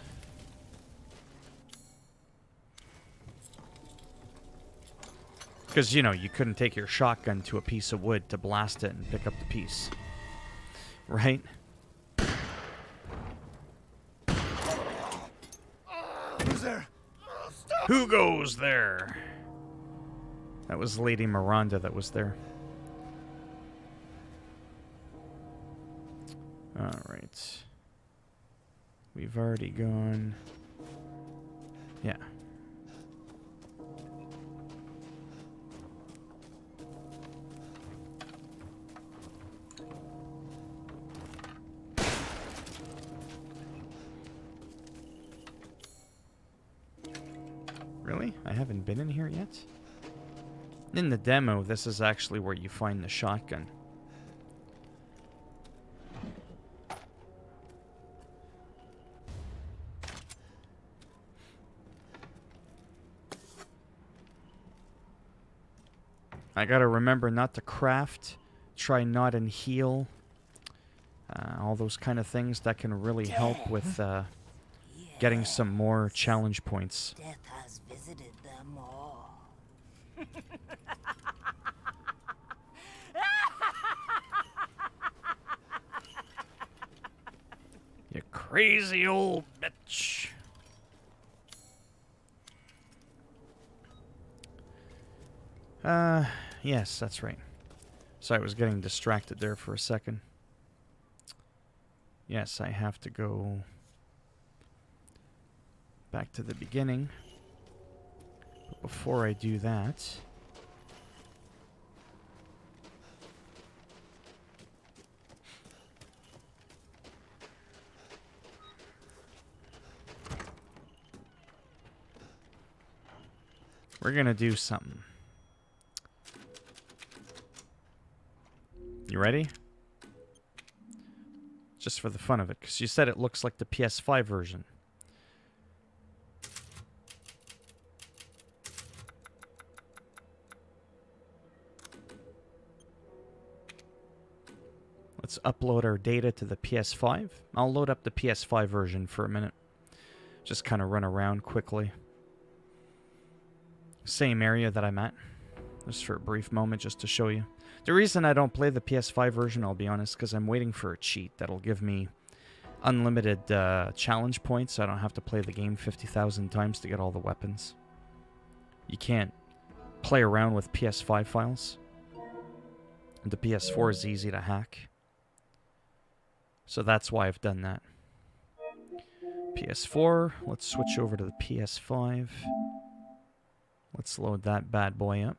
Because, you know, you couldn't take your shotgun to a piece of wood to blast it and pick up the piece. Right? Who's there? Who goes there? That was Lady Miranda that was there. Alright. We've already gone... Yeah. Really? I haven't been in here yet? In the demo, this is actually where you find the shotgun. I gotta remember not to craft, try not and heal, all those kind of things that can really help with getting some more challenge points. Death has visited them all. You crazy old bitch. Yes, that's right. Sorry, I was getting distracted there for a second. Yes, I have to go back to the beginning. But before I do that... we're gonna do something. You ready? Just for the fun of it, because you said it looks like the PS5 version. Let's upload our data to the PS5. I'll load up the PS5 version for a minute. Just kind of run around quickly. Same area that I'm at. Just for a brief moment, just to show you. The reason I don't play the PS5 version, I'll be honest, because I'm waiting for a cheat that'll give me unlimited challenge points, so I don't have to play the game 50,000 times to get all the weapons. You can't play around with PS5 files. The PS4 is easy to hack. So that's why I've done that. PS4, let's switch over to the PS5. Let's load that bad boy up.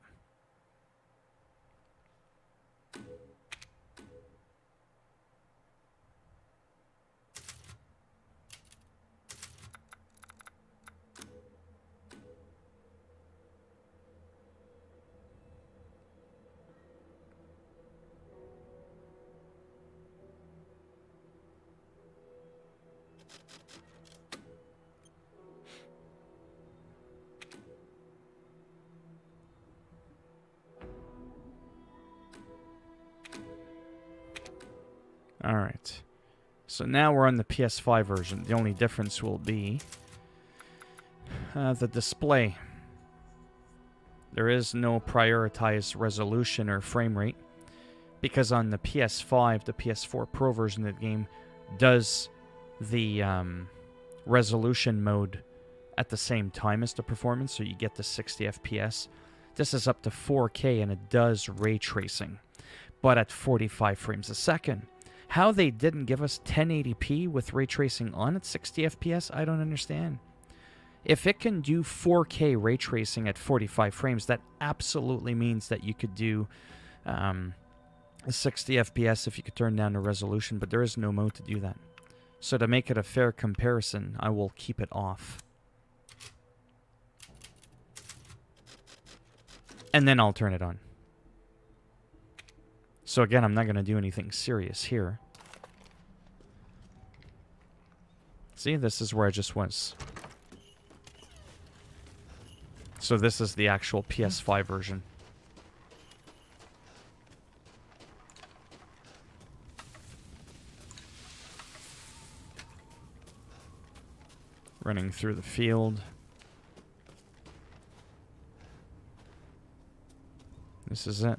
Alright. So now we're on the PS5 version. The only difference will be the display. There is no prioritized resolution or frame rate, because on the PS5, the PS4 Pro version of the game does the resolution mode at the same time as the performance, so you get the 60 FPS. This is up to 4K, and it does ray tracing, but at 45 frames a second. How they didn't give us 1080p with ray tracing on at 60 FPS, I don't understand. If it can do 4K ray tracing at 45 frames, that absolutely means that you could do 60 FPS if you could turn down the resolution, but there is no mode to do that. So to make it a fair comparison, I will keep it off. And then I'll turn it on. So again, I'm not going to do anything serious here. See, this is where I just was. So this is the actual PS5 version. Running through the field. This is it.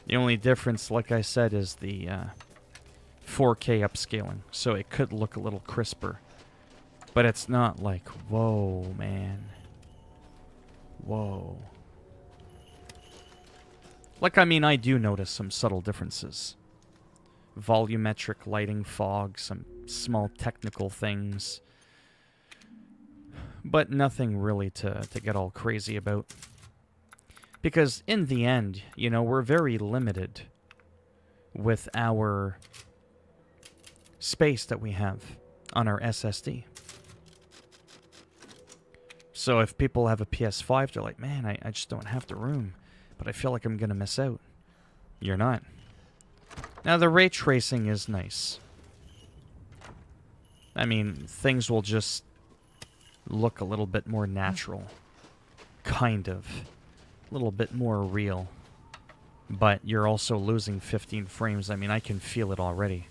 The only difference, like I said, is the 4K upscaling. So it could look a little crisper. But it's not like, whoa, man. Whoa. Like, I mean, I do notice some subtle differences. Volumetric lighting, fog, some small technical things. But nothing really to get all crazy about. Because in the end, you know, we're very limited with our space that we have on our SSD. So if people have a PS5, they're like, man, I just don't have the room. But I feel like I'm going to miss out. You're not. Now, the ray tracing is nice. I mean, things will just look a little bit more natural. Kind of. A little bit more real. But you're also losing 15 frames. I mean, I can feel it already.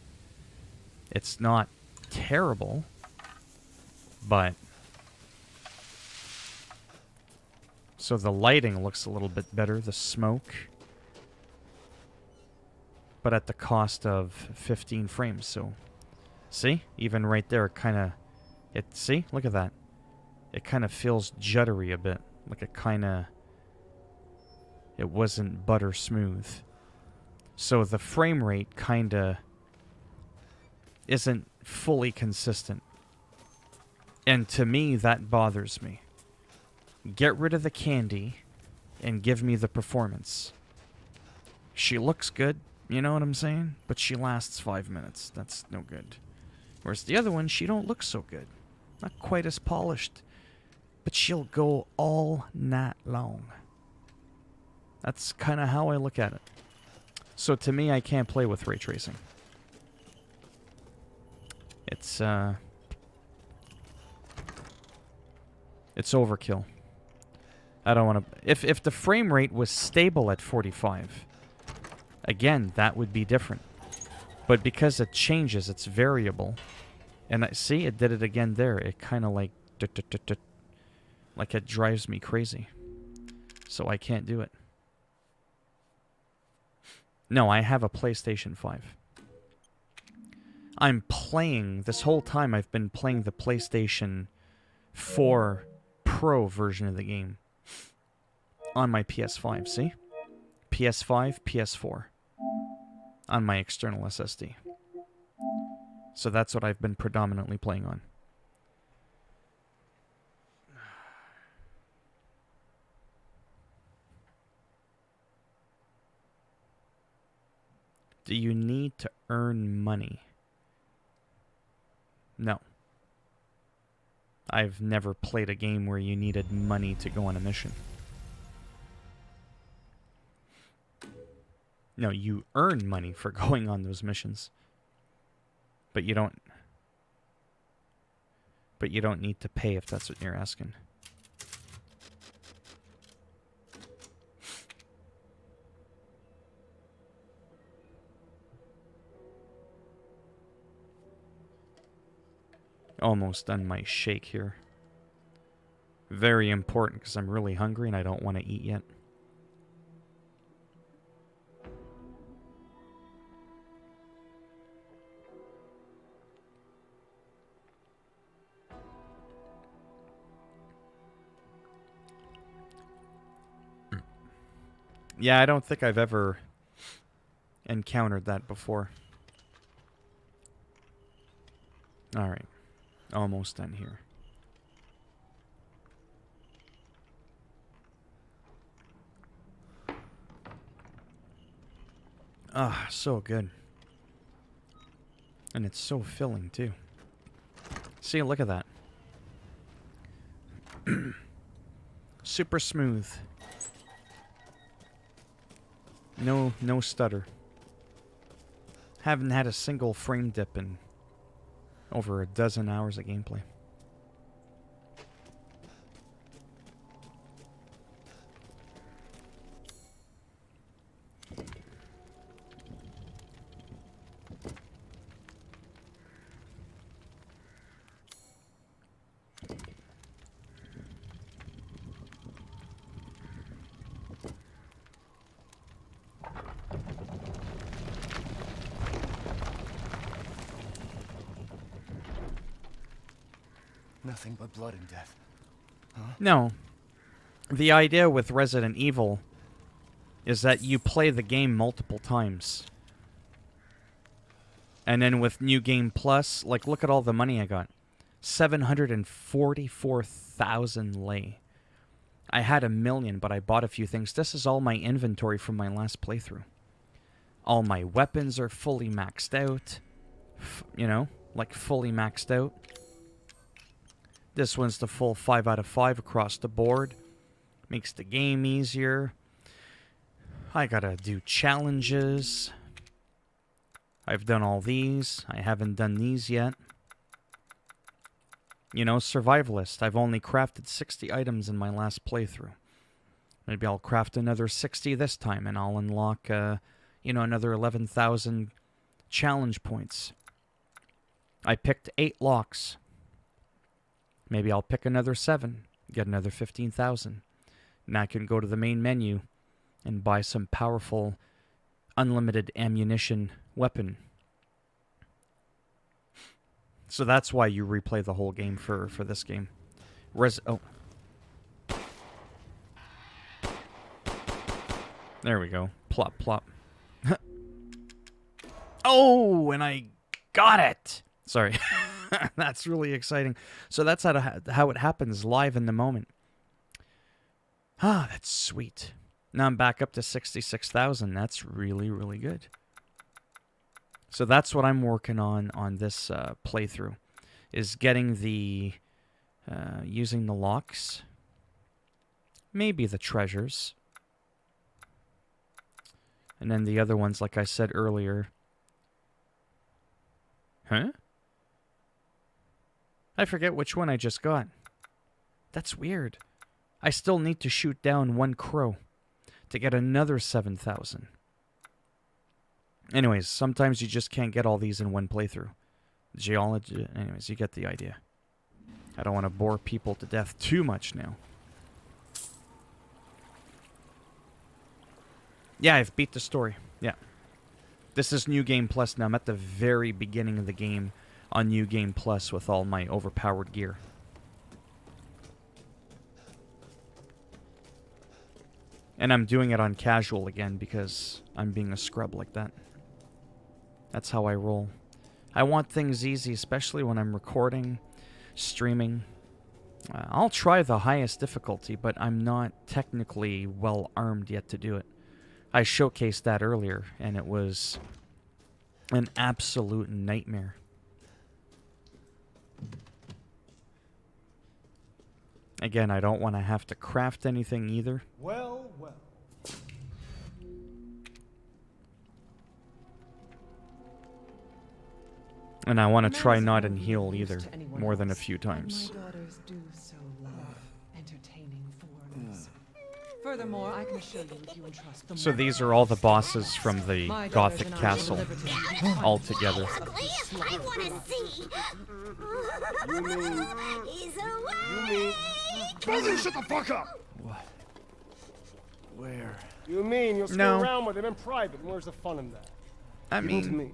It's not terrible, but... So the lighting looks a little bit better, the smoke. But at the cost of 15 frames, so... See? Even right there, kind of... See? Look at that. It kind of feels juddery a bit. Like it kind of... It wasn't butter smooth. So the frame rate kind of... isn't fully consistent. And to me, that bothers me. Get rid of the candy and give me the performance. She looks good, you know what I'm saying? But she lasts 5 minutes. That's no good. Whereas the other one, she don't look so good. Not quite as polished. But she'll go all night long. That's kind of how I look at it. So to me, I can't play with ray tracing. It's overkill. I don't want to... If the frame rate was stable at 45, again, that would be different. But because it changes, it's variable. And see, it did it again there. It kind of like... Like it drives me crazy. So I can't do it. No, I have a PlayStation 5. I'm playing... This whole time I've been playing the PlayStation 4 Pro version of the game. On my PS5, see? PS5, PS4. On my external SSD. So that's what I've been predominantly playing on. Do you need to earn money? No. I've never played a game where you needed money to go on a mission. No, you earn money for going on those missions. But you don't... But you don't need to pay if that's what you're asking. Almost done my shake here. Very important because I'm really hungry and I don't want to eat yet. Yeah, I don't think I've ever encountered that before. Alright. Almost done here. Ah, so good. And it's so filling, too. See, look at that. Super smooth. No stutter. Haven't had a single frame dip in over a dozen hours of gameplay. Nothing but blood and death. Huh? No. The idea with Resident Evil is that you play the game multiple times. And then with New Game Plus, like, look at all the money I got. 744,000 lei. I had 1 million, but I bought a few things. This is all my inventory from my last playthrough. All my weapons are fully maxed out. You know, like fully maxed out. This one's the full 5 out of 5 across the board. Makes the game easier. I gotta do challenges. I've done all these. I haven't done these yet. You know, survivalist. I've only crafted 60 items in my last playthrough. Maybe I'll craft another 60 this time and I'll unlock, you know, another 11,000 challenge points. I picked 8 locks. Maybe I'll pick another 7, get another 15,000. And I can go to the main menu and buy some powerful, unlimited ammunition weapon. So that's why you replay the whole game for this game. Oh. There we go. Plop, plop. Oh, and I got it! Sorry. That's really exciting. So that's how it happens live in the moment. Ah, that's sweet. Now I'm back up to 66,000. That's really, really good. So that's what I'm working on this playthrough, is getting the, using the locks, maybe the treasures, and then the other ones, like I said earlier. Huh? I forget which one I just got. That's weird. I still need to shoot down 1 crow to get another 7,000. Anyways, sometimes you just can't get all these in one playthrough. Geology. Anyways, you get the idea. I don't want to bore people to death too much now. Yeah, I've beat the story. Yeah. This is New Game Plus now. I'm at the very beginning of the game on New Game Plus with all my overpowered gear. And I'm doing it on casual again because I'm being a scrub like that. That's how I roll. I want things easy, especially when I'm recording, streaming. I'll try the highest difficulty, but I'm not technically well armed yet to do it. I showcased that earlier, and it was an absolute nightmare. Again, I don't want to have to craft anything either. Well, well. And I want to try not and heal either, more than a few times. My daughters do so love entertaining foreigners. For Furthermore, I can assure you if you entrust the So these are all the bosses from the My Gothic daughters and I castle will deliver to you all together. Ugly, I wanna see. You mean... He's away. Brother, shut the fuck up! Where? You mean you'll screw No. around with him in private, and where's the fun in that? I Give him to mean, me,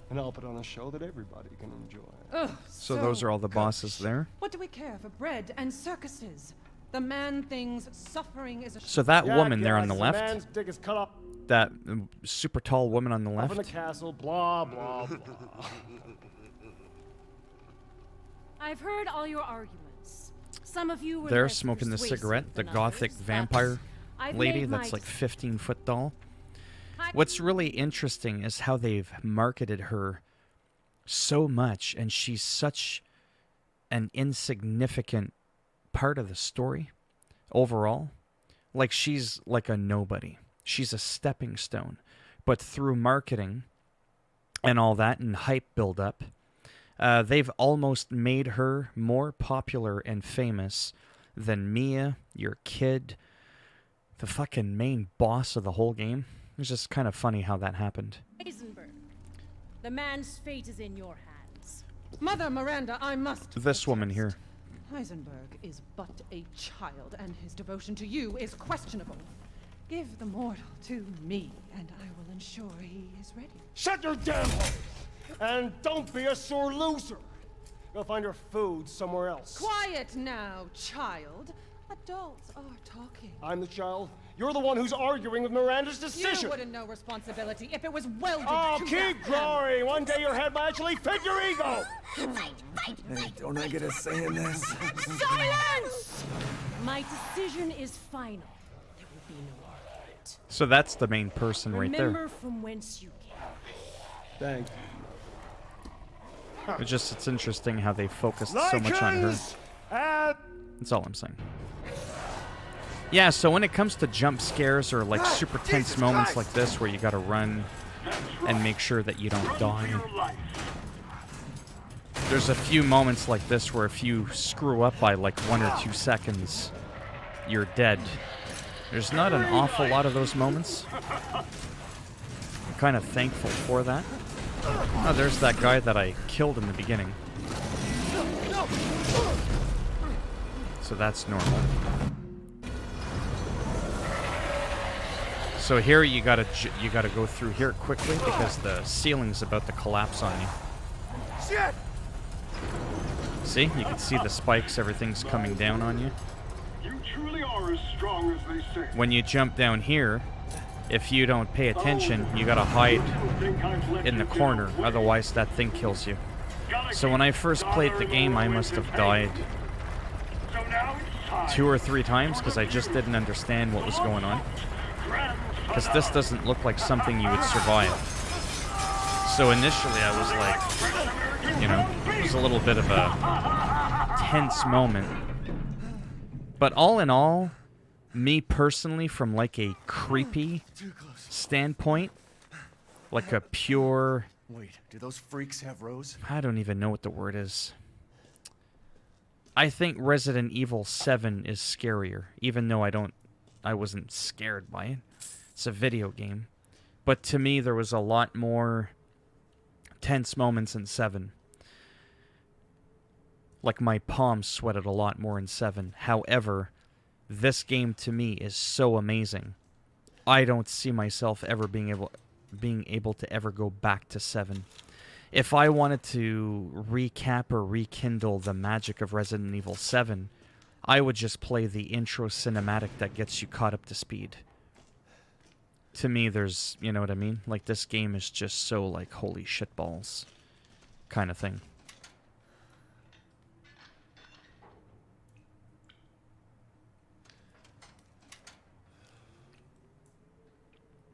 and I'll put on a show that everybody can enjoy. Ugh, so those are all the bosses there. What do we care for bread and circuses? The man thinks suffering is a So that Yeah, woman there on the yes, left, man's dick is cut up that super tall woman on the up in the left, castle, blah, blah, blah. I've heard all your arguments. Some of you were they're less smoking the persuasive cigarette, the than Gothic others, but vampire I've lady made that's my like 15 foot tall. I- What's really interesting is how they've marketed her so much, and she's such an insignificant part of the story overall. Like, she's like a nobody. She's a stepping stone. But through marketing and all that and hype buildup, they've almost made her more popular and famous than Mia, your kid, the fucking main boss of the whole game. It's just kind of funny how that happened. Heisenberg. The man's fate is in your hands. Mother Miranda, I must. This woman here. protest. Heisenberg is but a child, and his devotion to you is questionable. Give the mortal to me, and I will ensure he is ready. Shut your damn hole! And don't be a sore loser! Go find your food somewhere else. Quiet now, child. Adults are talking. I'm the child. You're the one who's arguing with Miranda's decision. You wouldn't know responsibility if it was welded Oh, to keep your hand. growing! One day your head might actually fit your ego! Hey, don't I get a say in this? Silence! My decision is final. There will be no argument. So that's the main person right Remember there. from whence you came. Thank you. It's interesting how they focused so much on her. Lycans! And That's all I'm saying. Yeah, so when it comes to jump scares or like super tense Jesus moments Christ! like this where you gotta run and make sure that you don't die. There's a few moments like this where if you screw up by like 1 or 2 seconds, you're dead. There's not an awful lot of those moments. I'm kind of thankful for that. Oh, there's that guy that I killed in the beginning. So that's normal. So here you gotta go through here quickly because the ceiling's about to collapse on you. shit! See, you can see the spikes. Everything's coming down on you. You truly are as strong as they say. When you jump down here, if you don't pay attention, you gotta hide in the corner. Otherwise, that thing kills you. So when I first played the game, I must have died 2 or 3 times because I just didn't understand what was going on. Because this doesn't look like something you would survive. So initially I was like, you know, it was a little bit of a tense moment. But all in all, me personally, from like a creepy standpoint, like a pure, Wait, do those freaks have Rose? I don't even know what the word is. I think Resident Evil 7 is scarier, even though I wasn't scared by it. It's a video game. But to me, there was a lot more tense moments in 7. Like, my palms sweated a lot more in 7. However, this game to me is so amazing. I don't see myself ever being able to ever go back to 7. If I wanted to recap or rekindle the magic of Resident Evil 7, I would just play the intro cinematic that gets you caught up to speed. To me, there's, you know what I mean? Like, this game is just so, like, holy shitballs kind of thing.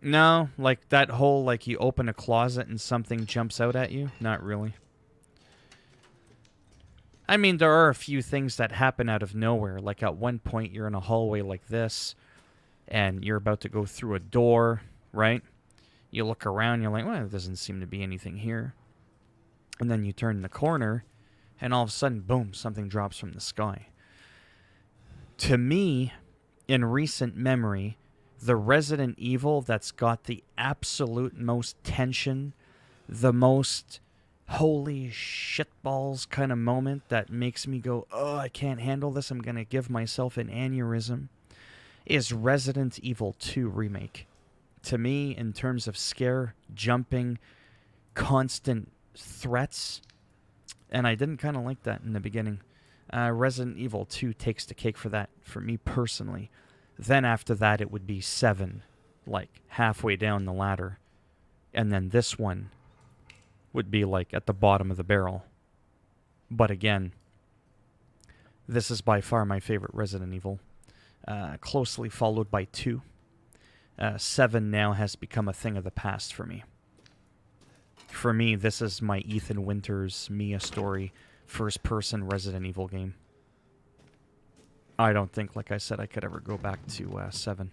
No, like that whole, like, you open a closet and something jumps out at you? Not really. I mean, there are a few things that happen out of nowhere. Like, at one point, you're in a hallway like this, and you're about to go through a door, right? You look around, you're like, well, there doesn't seem to be anything here. And then you turn the corner, and all of a sudden, boom, something drops from the sky. To me, in recent memory, the Resident Evil that's got the absolute most tension, the most holy shitballs kind of moment that makes me go, oh, I can't handle this, I'm going to give myself an aneurysm, is Resident Evil 2 Remake. To me, in terms of scare, jumping, constant threats, and I didn't kind of like that in the beginning. Resident Evil 2 takes the cake for that, for me personally. Then after that, it would be 7, like halfway down the ladder. And then this one would be like at the bottom of the barrel. But again, this is by far my favorite Resident Evil. Closely followed by 2. 7 now has become a thing of the past for me. For me, this is my Ethan Winters, Mia story, first-person Resident Evil game. I don't think, like I said, I could ever go back to 7.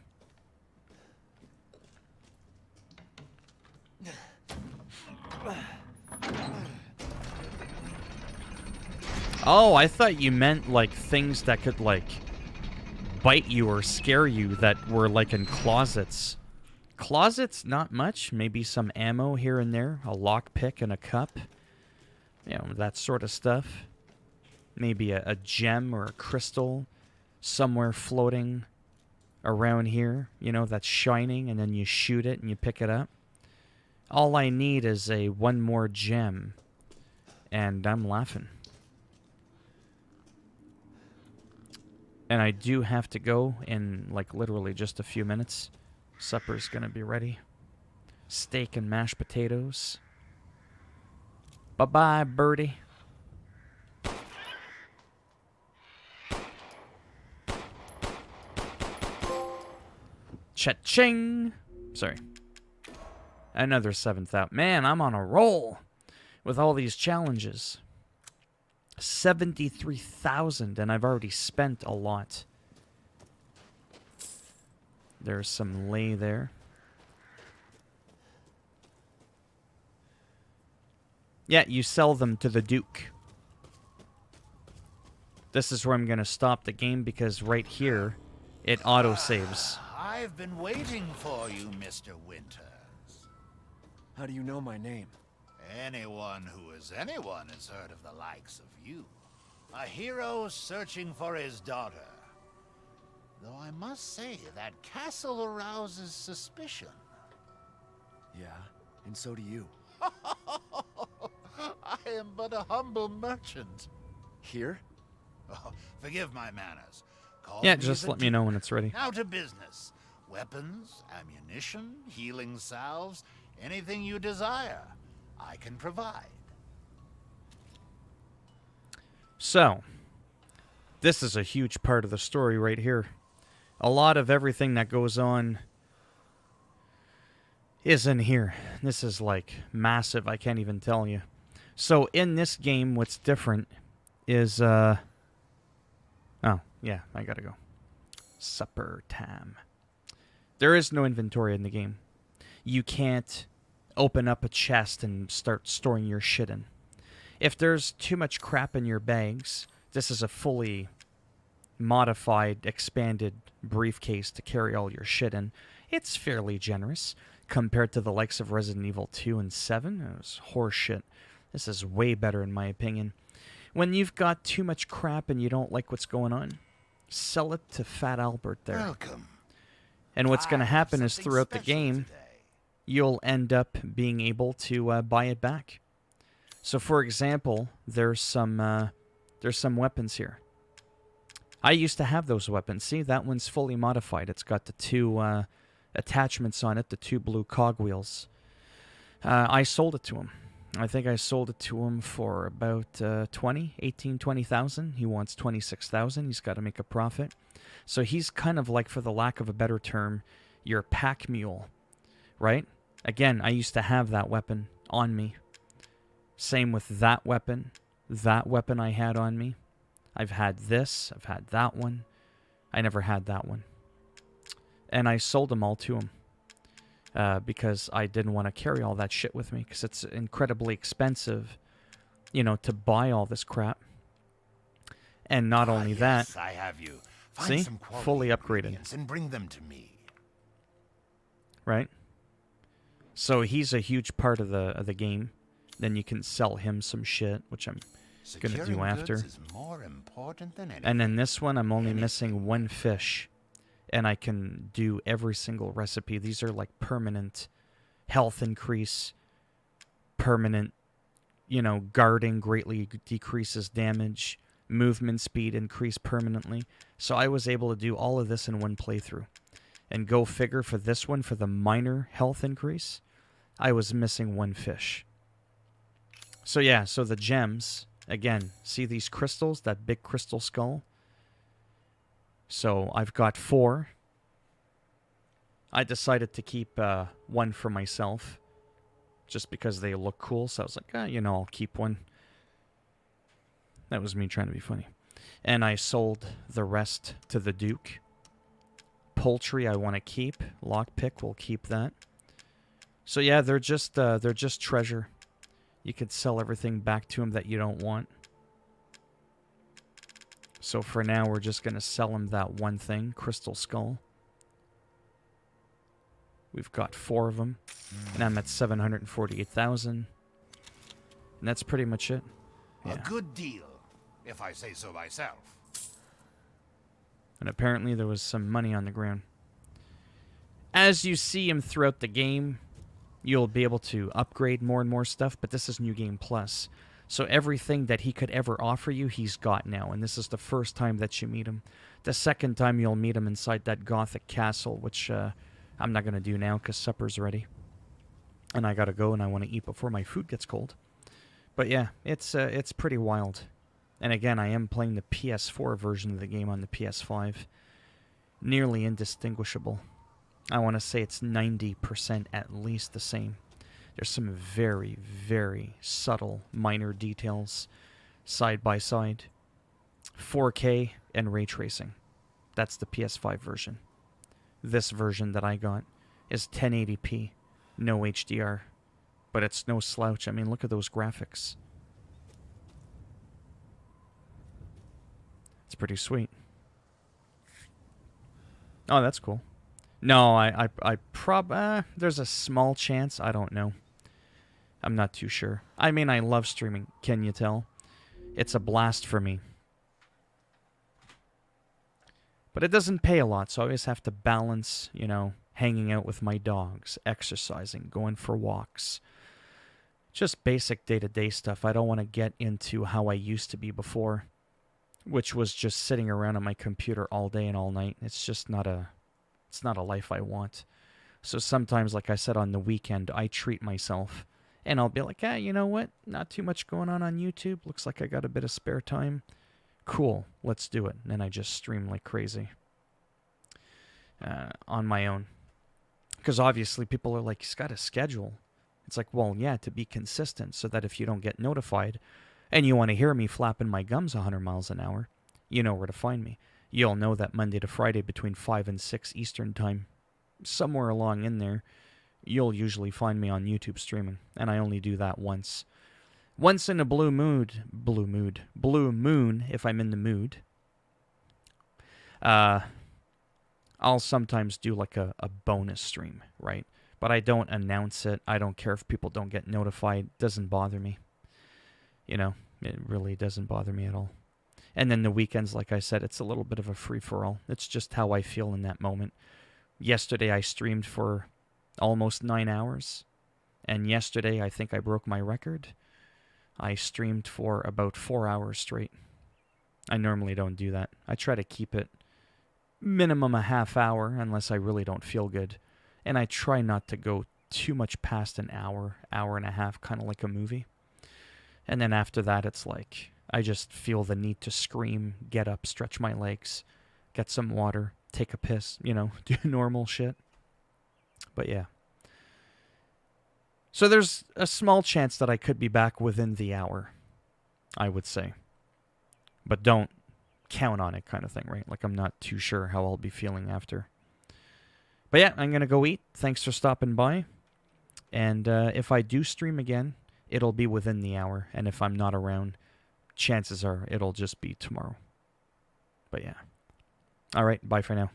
Oh, I thought you meant, like, things that could, like, bite you or scare you that were, like, in closets. Closets, not much. Maybe some ammo here and there. A lockpick and a cup. You know, that sort of stuff. Maybe a gem or a crystal somewhere floating around here. You know, that's shining, and then you shoot it and you pick it up. All I need is one more gem. And I'm laughing. And I do have to go in, like, literally just a few minutes. Supper's gonna be ready. Steak and mashed potatoes. Bye-bye, birdie. Cha-ching! Sorry. Another 7th out. Man, I'm on a roll with all these challenges. 73,000, and I've already spent a lot. There's some lay there. Yeah, you sell them to the Duke. This is where I'm going to stop the game because right here, it autosaves. I've been waiting for you, Mr. Winters. How do you know my name? Anyone who is anyone has heard of the likes of you. A hero searching for his daughter. Though I must say, that castle arouses suspicion. Yeah, and so do you. I am but a humble merchant. Here? Oh, forgive my manners. Call Yeah, me just the let me know when it's ready. Now to business. Weapons, ammunition, healing salves, anything you desire, I can provide. So, this is a huge part of the story right here. A lot of everything that goes on is in here. This is like massive, I can't even tell you. So in this game, what's different is, oh, yeah, I gotta go. Supper time. There is no inventory in the game. You can't open up a chest and start storing your shit in. If there's too much crap in your bags, this is a fully modified, expanded briefcase to carry all your shit in. It's fairly generous compared to the likes of Resident Evil 2 and 7. It was horse shit. This is way better in my opinion. When you've got too much crap and you don't like what's going on, sell it to Fat Albert there. Welcome. And what's going to happen is throughout the game, you'll end up being able to buy it back. So for example, there's some weapons here. I used to have those weapons. See, that one's fully modified. It's got the 2 attachments on it, the 2 blue cogwheels. I sold it to him. I think I sold it to him for about 20,000. He wants 26,000. He's got to make a profit. So he's kind of like, for the lack of a better term, your pack mule, right? Again, I used to have that weapon on me. Same with that weapon. That weapon I had on me. I've had this. I've had that one. I never had that one. And I sold them all to him. Because I didn't want to carry all that shit with me. Because it's incredibly expensive, you know, to buy all this crap. And not only yes, that. I have you. Find See? some quality Fully upgraded. ingredients and bring them to me. Right? So he's a huge part of the game. Then you can sell him some shit, which I'm going to do Securing after. goods is more important than anything. And then this one, I'm only missing one fish. And I can do every single recipe. These are like permanent health increase, permanent, you know, guarding greatly decreases damage, movement speed increase permanently. So I was able to do all of this in one playthrough. And go figure for this one, for the minor health increase, I was missing one fish. So yeah, so the gems, again, see these crystals, that big crystal skull? So I've got 4. I decided to keep one for myself, just because they look cool. So I was like, you know, I'll keep one. That was me trying to be funny. And I sold the rest to the Duke. Poultry I want to keep. Lockpick, we'll keep that. So yeah, they're just treasure. You could sell everything back to him that you don't want. So for now, we're just going to sell him that one thing, Crystal Skull. We've got 4 of them. And I'm at 748,000. And that's pretty much it. Yeah. A good deal, if I say so myself. And apparently there was some money on the ground. As you see him throughout the game, you'll be able to upgrade more and more stuff, but this is New Game Plus. So everything that he could ever offer you, he's got now. And this is the first time that you meet him. The second time you'll meet him inside that Gothic castle, which I'm not going to do now because supper's ready. And I got to go and I want to eat before my food gets cold. But yeah, it's pretty wild. And again, I am playing the PS4 version of the game on the PS5. Nearly indistinguishable. I want to say it's 90% at least the same. There's some very, very subtle minor details side by side. 4K and ray tracing. That's the PS5 version. This version that I got is 1080p, no HDR. But it's no slouch. I mean, look at those graphics. It's pretty sweet. Oh, that's cool. No, there's a small chance. I don't know. I'm not too sure. I mean, I love streaming. Can you tell? It's a blast for me. But it doesn't pay a lot, so I always have to balance, you know, hanging out with my dogs, exercising, going for walks. Just basic day-to-day stuff. I don't want to get into how I used to be before, which was just sitting around on my computer all day and all night. It's just not a life I want. So sometimes, like I said, on the weekend, I treat myself. And I'll be like, you know what? Not too much going on YouTube. Looks like I got a bit of spare time. Cool, let's do it. And then I just stream like crazy. On my own. Because obviously people are like, he's got a schedule. It's like, well, yeah, to be consistent, so that if you don't get notified and you want to hear me flapping my gums 100 miles an hour, you know where to find me. You'll know that Monday to Friday between 5 and 6 Eastern Time, somewhere along in there, you'll usually find me on YouTube streaming. And I only do that once. Once in a blue moon, if I'm in the mood. I'll sometimes do like a bonus stream, right? But I don't announce it. I don't care if people don't get notified. It doesn't bother me. You know, it really doesn't bother me at all. And then the weekends, like I said, it's a little bit of a free-for-all. It's just how I feel in that moment. Yesterday, I streamed for almost 9 hours. And yesterday, I think I broke my record. I streamed for about 4 hours straight. I normally don't do that. I try to keep it minimum a half hour unless I really don't feel good. And I try not to go too much past an hour, hour and a half, kind of like a movie. And then after that, it's like, I just feel the need to scream, get up, stretch my legs, get some water, take a piss, you know, do normal shit. But yeah. So there's a small chance that I could be back within the hour, I would say. But don't count on it, kind of thing, right? Like, I'm not too sure how I'll be feeling after. But yeah, I'm going to go eat. Thanks for stopping by. And if I do stream again, it'll be within the hour. And if I'm not around, chances are it'll just be tomorrow. But yeah. All right, bye for now.